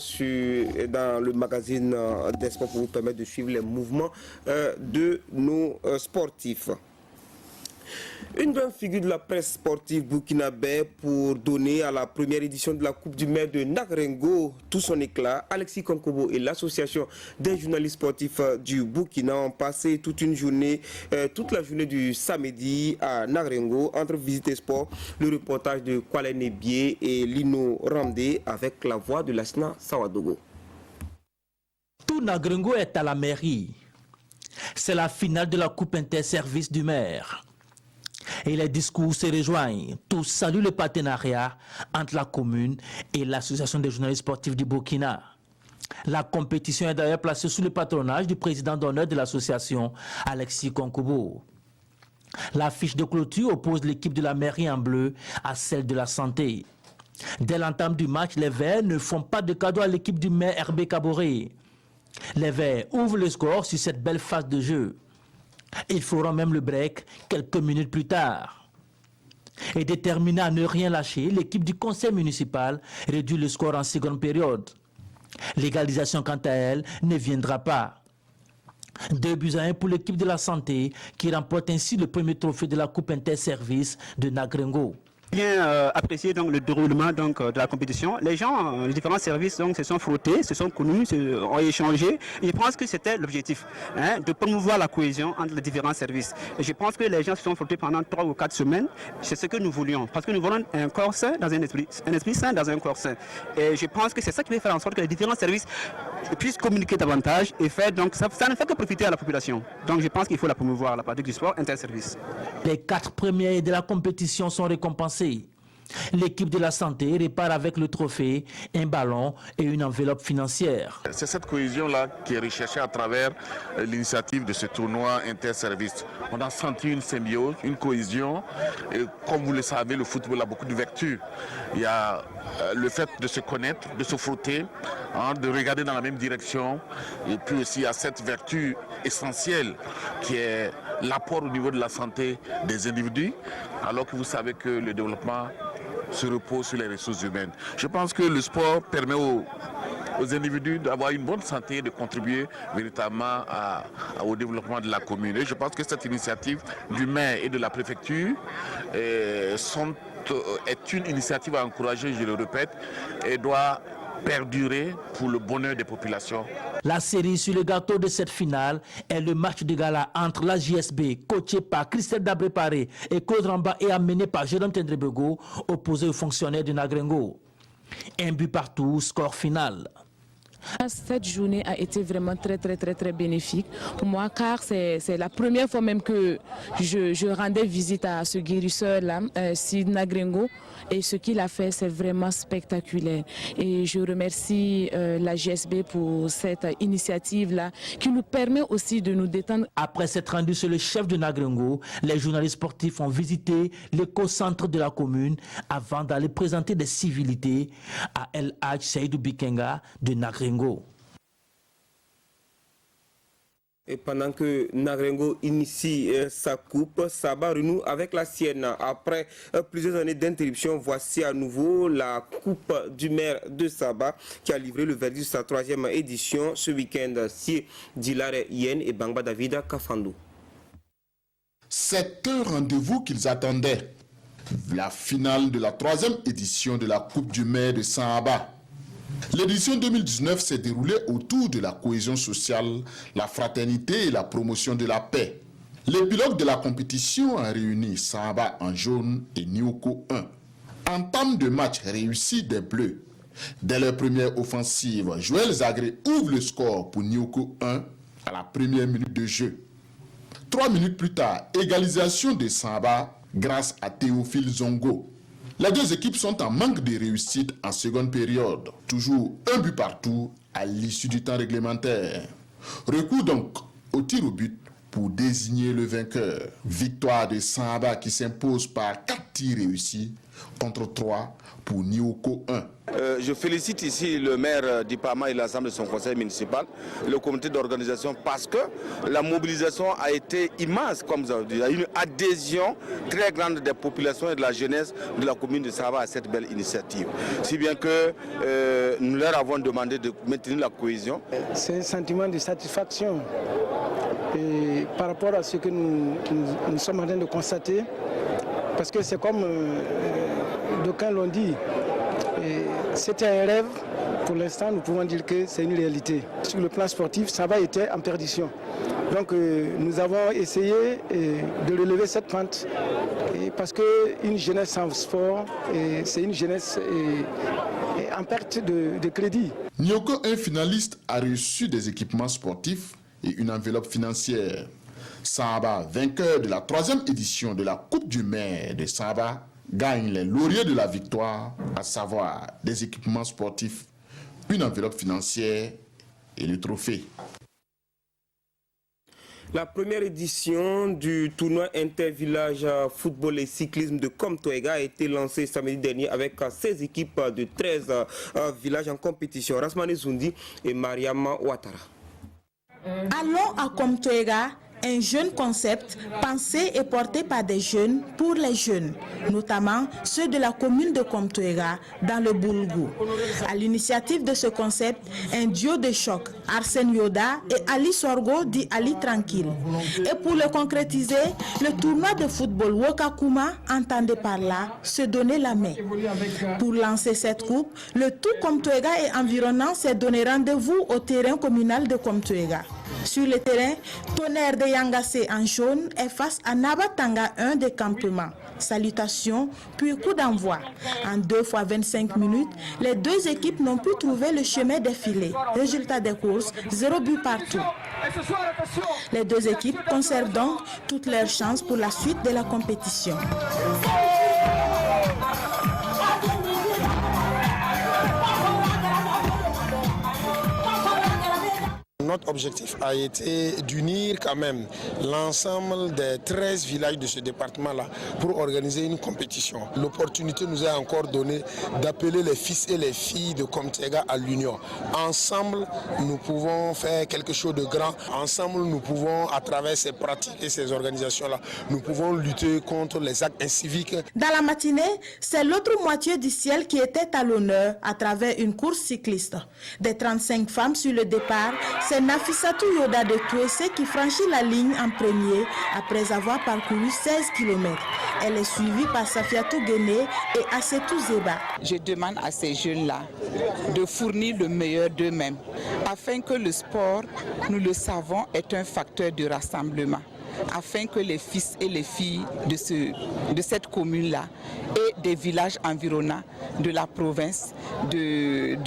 dans le magazine des sports pour vous permettre de suivre les mouvements de nos sportifs. Une bonne figure de la presse sportive burkinabé pour donner à la première édition de la Coupe du maire de Nagrengo tout son éclat. Alexis Konkobo et l'association des journalistes sportifs du Burkina ont passé toute la journée du samedi à Nagrengo entre visite et sport. Le reportage de Kwale Nebié et Lino Ramdé avec la voix de Lassina Sawadogo. Tout Nagrengo est à la mairie. C'est la finale de la Coupe interservice du maire. Et les discours se rejoignent. Tous saluent le partenariat entre la commune et l'association des journalistes sportifs du Burkina. La compétition est d'ailleurs placée sous le patronage du président d'honneur de l'association, Alexis Konkobo. La fiche de clôture oppose l'équipe de la mairie en bleu à celle de la santé. Dès l'entame du match, les Verts ne font pas de cadeau à l'équipe du maire Herbé Kaboré. Les Verts ouvrent le score sur cette belle phase de jeu. Ils feront même le break quelques minutes plus tard. Et déterminée à ne rien lâcher, l'équipe du conseil municipal réduit le score en seconde période. L'égalisation, quant à elle, ne viendra pas. 2-1 pour l'équipe de la santé qui remporte ainsi le premier trophée de la Coupe interservice de Nagrengo. Bien apprécié donc le déroulement donc de la compétition. Les gens, les différents services donc se sont frottés, se sont connus, ont échangé. Et je pense que c'était l'objectif, de promouvoir la cohésion entre les différents services. Et je pense que les gens se sont frottés pendant 3 ou 4 semaines. C'est ce que nous voulions, parce que nous voulons un corps sain dans un esprit sain dans un corps sain. Et je pense que c'est ça qui va faire en sorte que les différents services puissent communiquer davantage et faire donc ça ne fait que profiter à la population. Donc je pense qu'il faut la promouvoir, la pratique du sport interservice. Les 4 premiers de la compétition sont récompensés. L'équipe de la santé répare avec le trophée, un ballon et une enveloppe financière. C'est cette cohésion-là qui est recherchée à travers l'initiative de ce tournoi interservice. On a senti une symbiose, une cohésion. Et comme vous le savez, le football a beaucoup de vertus. Il y a le fait de se connaître, de se frotter, de regarder dans la même direction. Et puis aussi, il y a cette vertu essentielle qui est l'apport au niveau de la santé des individus, alors que vous savez que le développement se repose sur les ressources humaines. Je pense que le sport permet aux individus d'avoir une bonne santé et de contribuer véritablement au développement de la commune. Et je pense que cette initiative du maire et de la préfecture est une initiative à encourager, je le répète, et doit perdurer pour le bonheur des populations. La série sur le gâteau de cette finale est le match de gala entre la JSB, coaché par Christelle Dabré-Paré et Claude Ramba et amené par Jérôme Tendrebego, opposé aux fonctionnaires de Nagrengo. 1 but partout, score final. Cette journée a été vraiment très bénéfique pour moi, car c'est la première fois même que je rendais visite à ce guérisseur-là, Sid Nagrengo, et ce qu'il a fait, c'est vraiment spectaculaire. Et je remercie la GSB pour cette initiative-là qui nous permet aussi de nous détendre. Après s'être rendu sur le chef de Nagrengo, les journalistes sportifs ont visité l'éco-centre de la commune avant d'aller présenter des civilités à El Hadj Seydou Bikenga de Nagrengo. Et pendant que Nagrengo initie sa coupe, Saba renoue avec la sienne. Après plusieurs années d'interruption, voici à nouveau la coupe du maire de Saba qui a livré le verdict de sa 3e édition ce week-end. Si Dilare Yen et Bangba David Kafando. C'est un rendez-vous qu'ils attendaient. La finale de la 3e édition de la coupe du maire de Saba. L'édition 2019 s'est déroulée autour de la cohésion sociale, la fraternité et la promotion de la paix. Les pilotes de la compétition ont réuni Saba en jaune et Nioko 1. Entame de match réussi des Bleus. Dès leur première offensive, Joël Zagré ouvre le score pour Nioko 1 à la première minute de jeu. 3 minutes plus tard, égalisation de Saba grâce à Théophile Zongo. Les deux équipes sont en manque de réussite en seconde période. Toujours 1 but partout à l'issue du temps réglementaire. Recours donc au tir au but pour désigner le vainqueur. Victoire de Saba qui s'impose par 4 tirs réussis contre 3 pour Nioko 1. Je félicite ici le maire d'Ipama et l'ensemble de son conseil municipal, le comité d'organisation, parce que la mobilisation a été immense, comme vous avez dit. Il y a une adhésion très grande des populations et de la jeunesse de la commune de Saba à cette belle initiative. Si bien que nous leur avons demandé de maintenir la cohésion. C'est un sentiment de satisfaction et par rapport à ce que nous sommes en train de constater, parce que c'est comme d'aucuns l'ont dit, c'était un rêve. Pour l'instant, nous pouvons dire que c'est une réalité. Sur le plan sportif, ça va être en perdition. Donc nous avons essayé de relever cette pente parce qu'une jeunesse sans sport, c'est une jeunesse en perte de crédit. Nyoko, un finaliste, a reçu des équipements sportifs et une enveloppe financière. Samba, vainqueur de la 3e édition de la Coupe du maire de Samba, gagne les lauriers de la victoire, à savoir des équipements sportifs, une enveloppe financière et le trophée. La première édition du tournoi intervillage football et cyclisme de Komtoega a été lancée samedi dernier avec 16 équipes de 13 villages en compétition. Rasmane Zoundi et Mariama Ouattara. Allons à Komtoega, un jeune concept pensé et porté par des jeunes pour les jeunes, notamment ceux de la commune de Komtoega dans le Boulgou. À l'initiative de ce concept, un duo de choc, Arsène Yoda et Ali Sorgo dit Ali Tranquille. Et pour le concrétiser, le tournoi de football Wokakuma entendait par là se donner la main. Pour lancer cette coupe, le tout Komtoega et environnant s'est donné rendez-vous au terrain communal de Komtoega. Sur le terrain, Tonnerre de Yangassé en jaune est face à Nabatanga 1 des campements. Salutations, puis coup d'envoi. En 2 fois 25 minutes, les deux équipes n'ont pu trouver le chemin défilé. Résultat des courses, 0 but partout. Les deux équipes conservent donc toutes leurs chances pour la suite de la compétition. Notre objectif a été d'unir quand même l'ensemble des 13 villages de ce département-là pour organiser une compétition. L'opportunité nous est encore donnée d'appeler les fils et les filles de Komtoega à l'union. Ensemble, nous pouvons faire quelque chose de grand. Ensemble, nous pouvons, à travers ces pratiques et ces organisations-là, nous pouvons lutter contre les actes inciviques. Dans la matinée, c'est l'autre moitié du ciel qui était à l'honneur à travers une course cycliste. Des 35 femmes sur le départ, c'est Nafissatou Yoda de Touessé qui franchit la ligne en premier après avoir parcouru 16 km. Elle est suivie par Safiatou Guéné et Assetou Zeba. Je demande à ces jeunes-là de fournir le meilleur d'eux-mêmes afin que le sport, nous le savons, est un facteur de rassemblement. Afin que les fils et les filles de cette commune-là et des villages environnants de la province du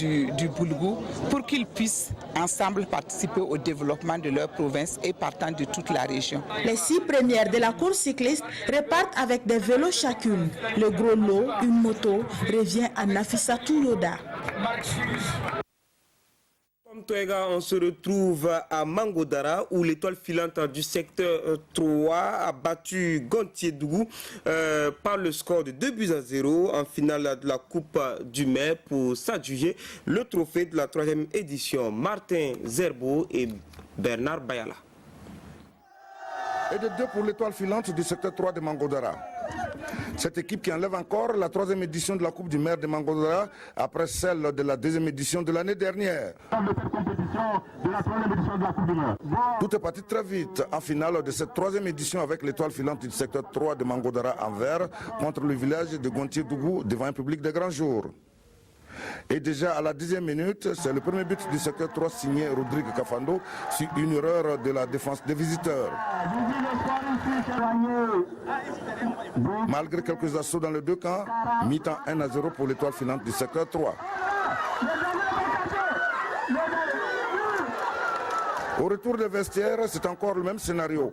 Boulgou, pour qu'ils puissent ensemble participer au développement de leur province et partant de toute la région. Les 6 premières de la course cycliste repartent avec des vélos chacune. Le gros lot, une moto, revient à Nafissatou Yoda. Komtoega, on se retrouve à Mangodara où l'étoile filante du secteur 3 a battu Gontier-Dougou par le score de 2-0 en finale de la Coupe du maire pour s'adjuger le trophée de la 3e édition. Martin Zerbo et Bernard Bayala. Et de 2 pour l'étoile filante du secteur 3 de Mangodara. Cette équipe qui enlève encore la 3e édition de la Coupe du maire de Mangodara après celle de la 2e édition de l'année dernière. Tout est parti très vite en finale de cette 3e édition avec l'étoile filante du secteur 3 de Mangodara en vert contre le village de Gontier-Dougou devant un public de grands jours. Et déjà à la 10e minute, c'est le premier but du secteur 3 signé Rodrigue Kafando sur une erreur de la défense des visiteurs. Malgré quelques assauts dans les deux camps, mi-temps 1-0 pour l'étoile filante du secteur 3. Au retour des vestiaires, c'est encore le même scénario.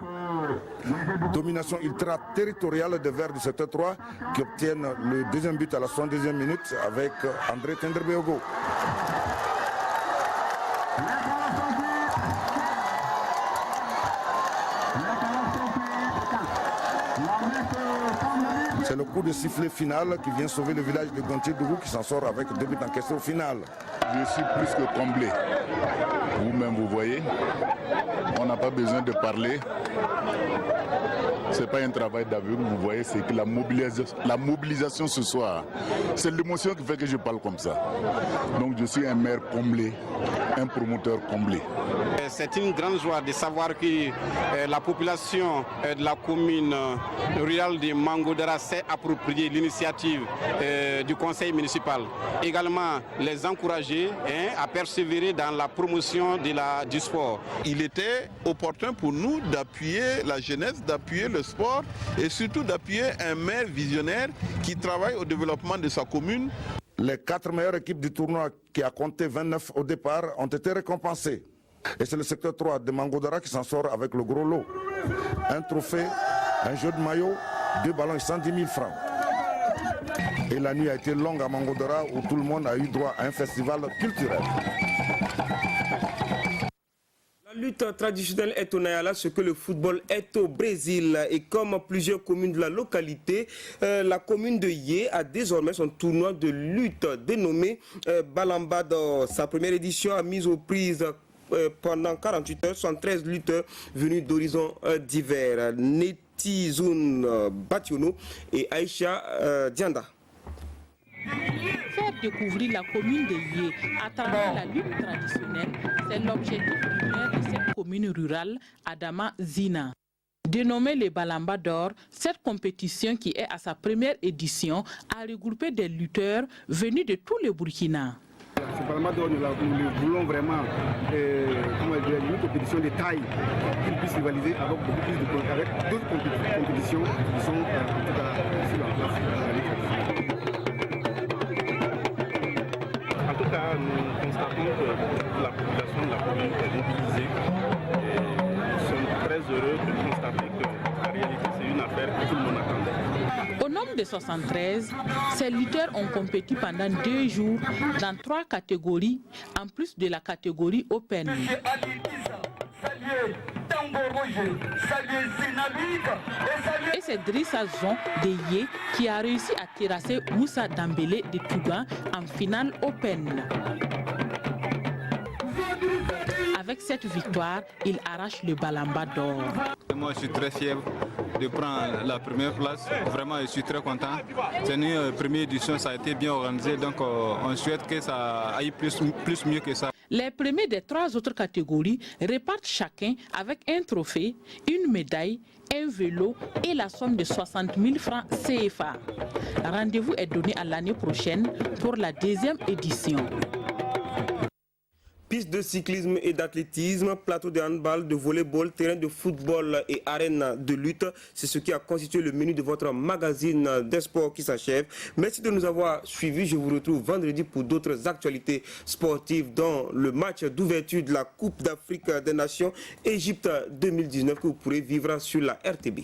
Domination ultra territoriale des Verts du secteur 3 qui obtiennent le 2e but à la 72e minute avec André Tenderbeogo. C'est le coup de sifflet final qui vient sauver le village de Gontier-Dougou qui s'en sort avec 2 buts encaissés au final. Je suis plus que comblé. Vous-même, vous voyez, on n'a pas besoin de parler. Ce n'est pas un travail d'aveugle, vous voyez, c'est que la mobilisation ce soir, c'est l'émotion qui fait que je parle comme ça. Donc je suis un maire comblé, un promoteur comblé. C'est une grande joie de savoir que la population de la commune rurale de Mangodara s'est appropriée l'initiative du conseil municipal. Également les encourager à persévérer dans la promotion du sport. Il était opportun pour nous d'appuyer la jeunesse, d'appuyer le sport et surtout d'appuyer un maire visionnaire qui travaille au développement de sa commune. Les 4 meilleures équipes du tournoi, qui a compté 29 au départ, ont été récompensées. Et c'est le secteur 3 de Mangodara qui s'en sort avec le gros lot. Un trophée, un jeu de maillot, 2 ballons et 110 000 francs. Et la nuit a été longue à Mangodara où tout le monde a eu droit à un festival culturel. La lutte traditionnelle est au Nayala, ce que le football est au Brésil. Et comme plusieurs communes de la localité, la commune de Yé a désormais son tournoi de lutte dénommé Balamba d'Or. Sa première édition a mis aux prises pendant 48 heures 73 lutteurs venus d'horizons divers. Netizun Bationo et Aïcha Dianda. Faire découvrir la commune de Yé à travers la lutte traditionnelle, c'est l'objectif du maire de cette commune rurale, Adama Zina. Dénommée les Balamba d'Or, cette compétition qui est à sa première édition a regroupé des lutteurs venus de tous les Burkina. Ce Balamba d'Or, nous voulons vraiment une compétition de taille qui puisse rivaliser avec beaucoup plus avec d'autres compétitions qui sont en tout cas ici en place. En tout cas, nous constatons que la population de la commune est mobilisée. Nous sommes très heureux de constater que la réalité, c'est une affaire que tout le monde attendait. Au nombre de 73, ces lutteurs ont compéti pendant 2 jours dans 3 catégories, en plus de la catégorie Open. Et c'est Drissa Zon de Yé qui a réussi à terrasser Moussa Dambélé de Tougan en finale Open. Avec cette victoire, il arrache le Balamba d'Or. Moi, je suis très fier de prendre la première place. Vraiment, je suis très content. C'est une première édition, ça a été bien organisé, donc on souhaite que ça aille plus mieux que ça. Les premiers des 3 autres catégories repartent chacun avec un trophée, une médaille, un vélo et la somme de 60 000 francs CFA. Rendez-vous est donné à l'année prochaine pour la 2e édition. Pistes de cyclisme et d'athlétisme, plateau de handball, de volleyball, terrain de football et arène de lutte. C'est ce qui a constitué le menu de votre magazine des sports qui s'achève. Merci de nous avoir suivis. Je vous retrouve vendredi pour d'autres actualités sportives, dont le match d'ouverture de la Coupe d'Afrique des Nations Égypte 2019 que vous pourrez vivre sur la RTB.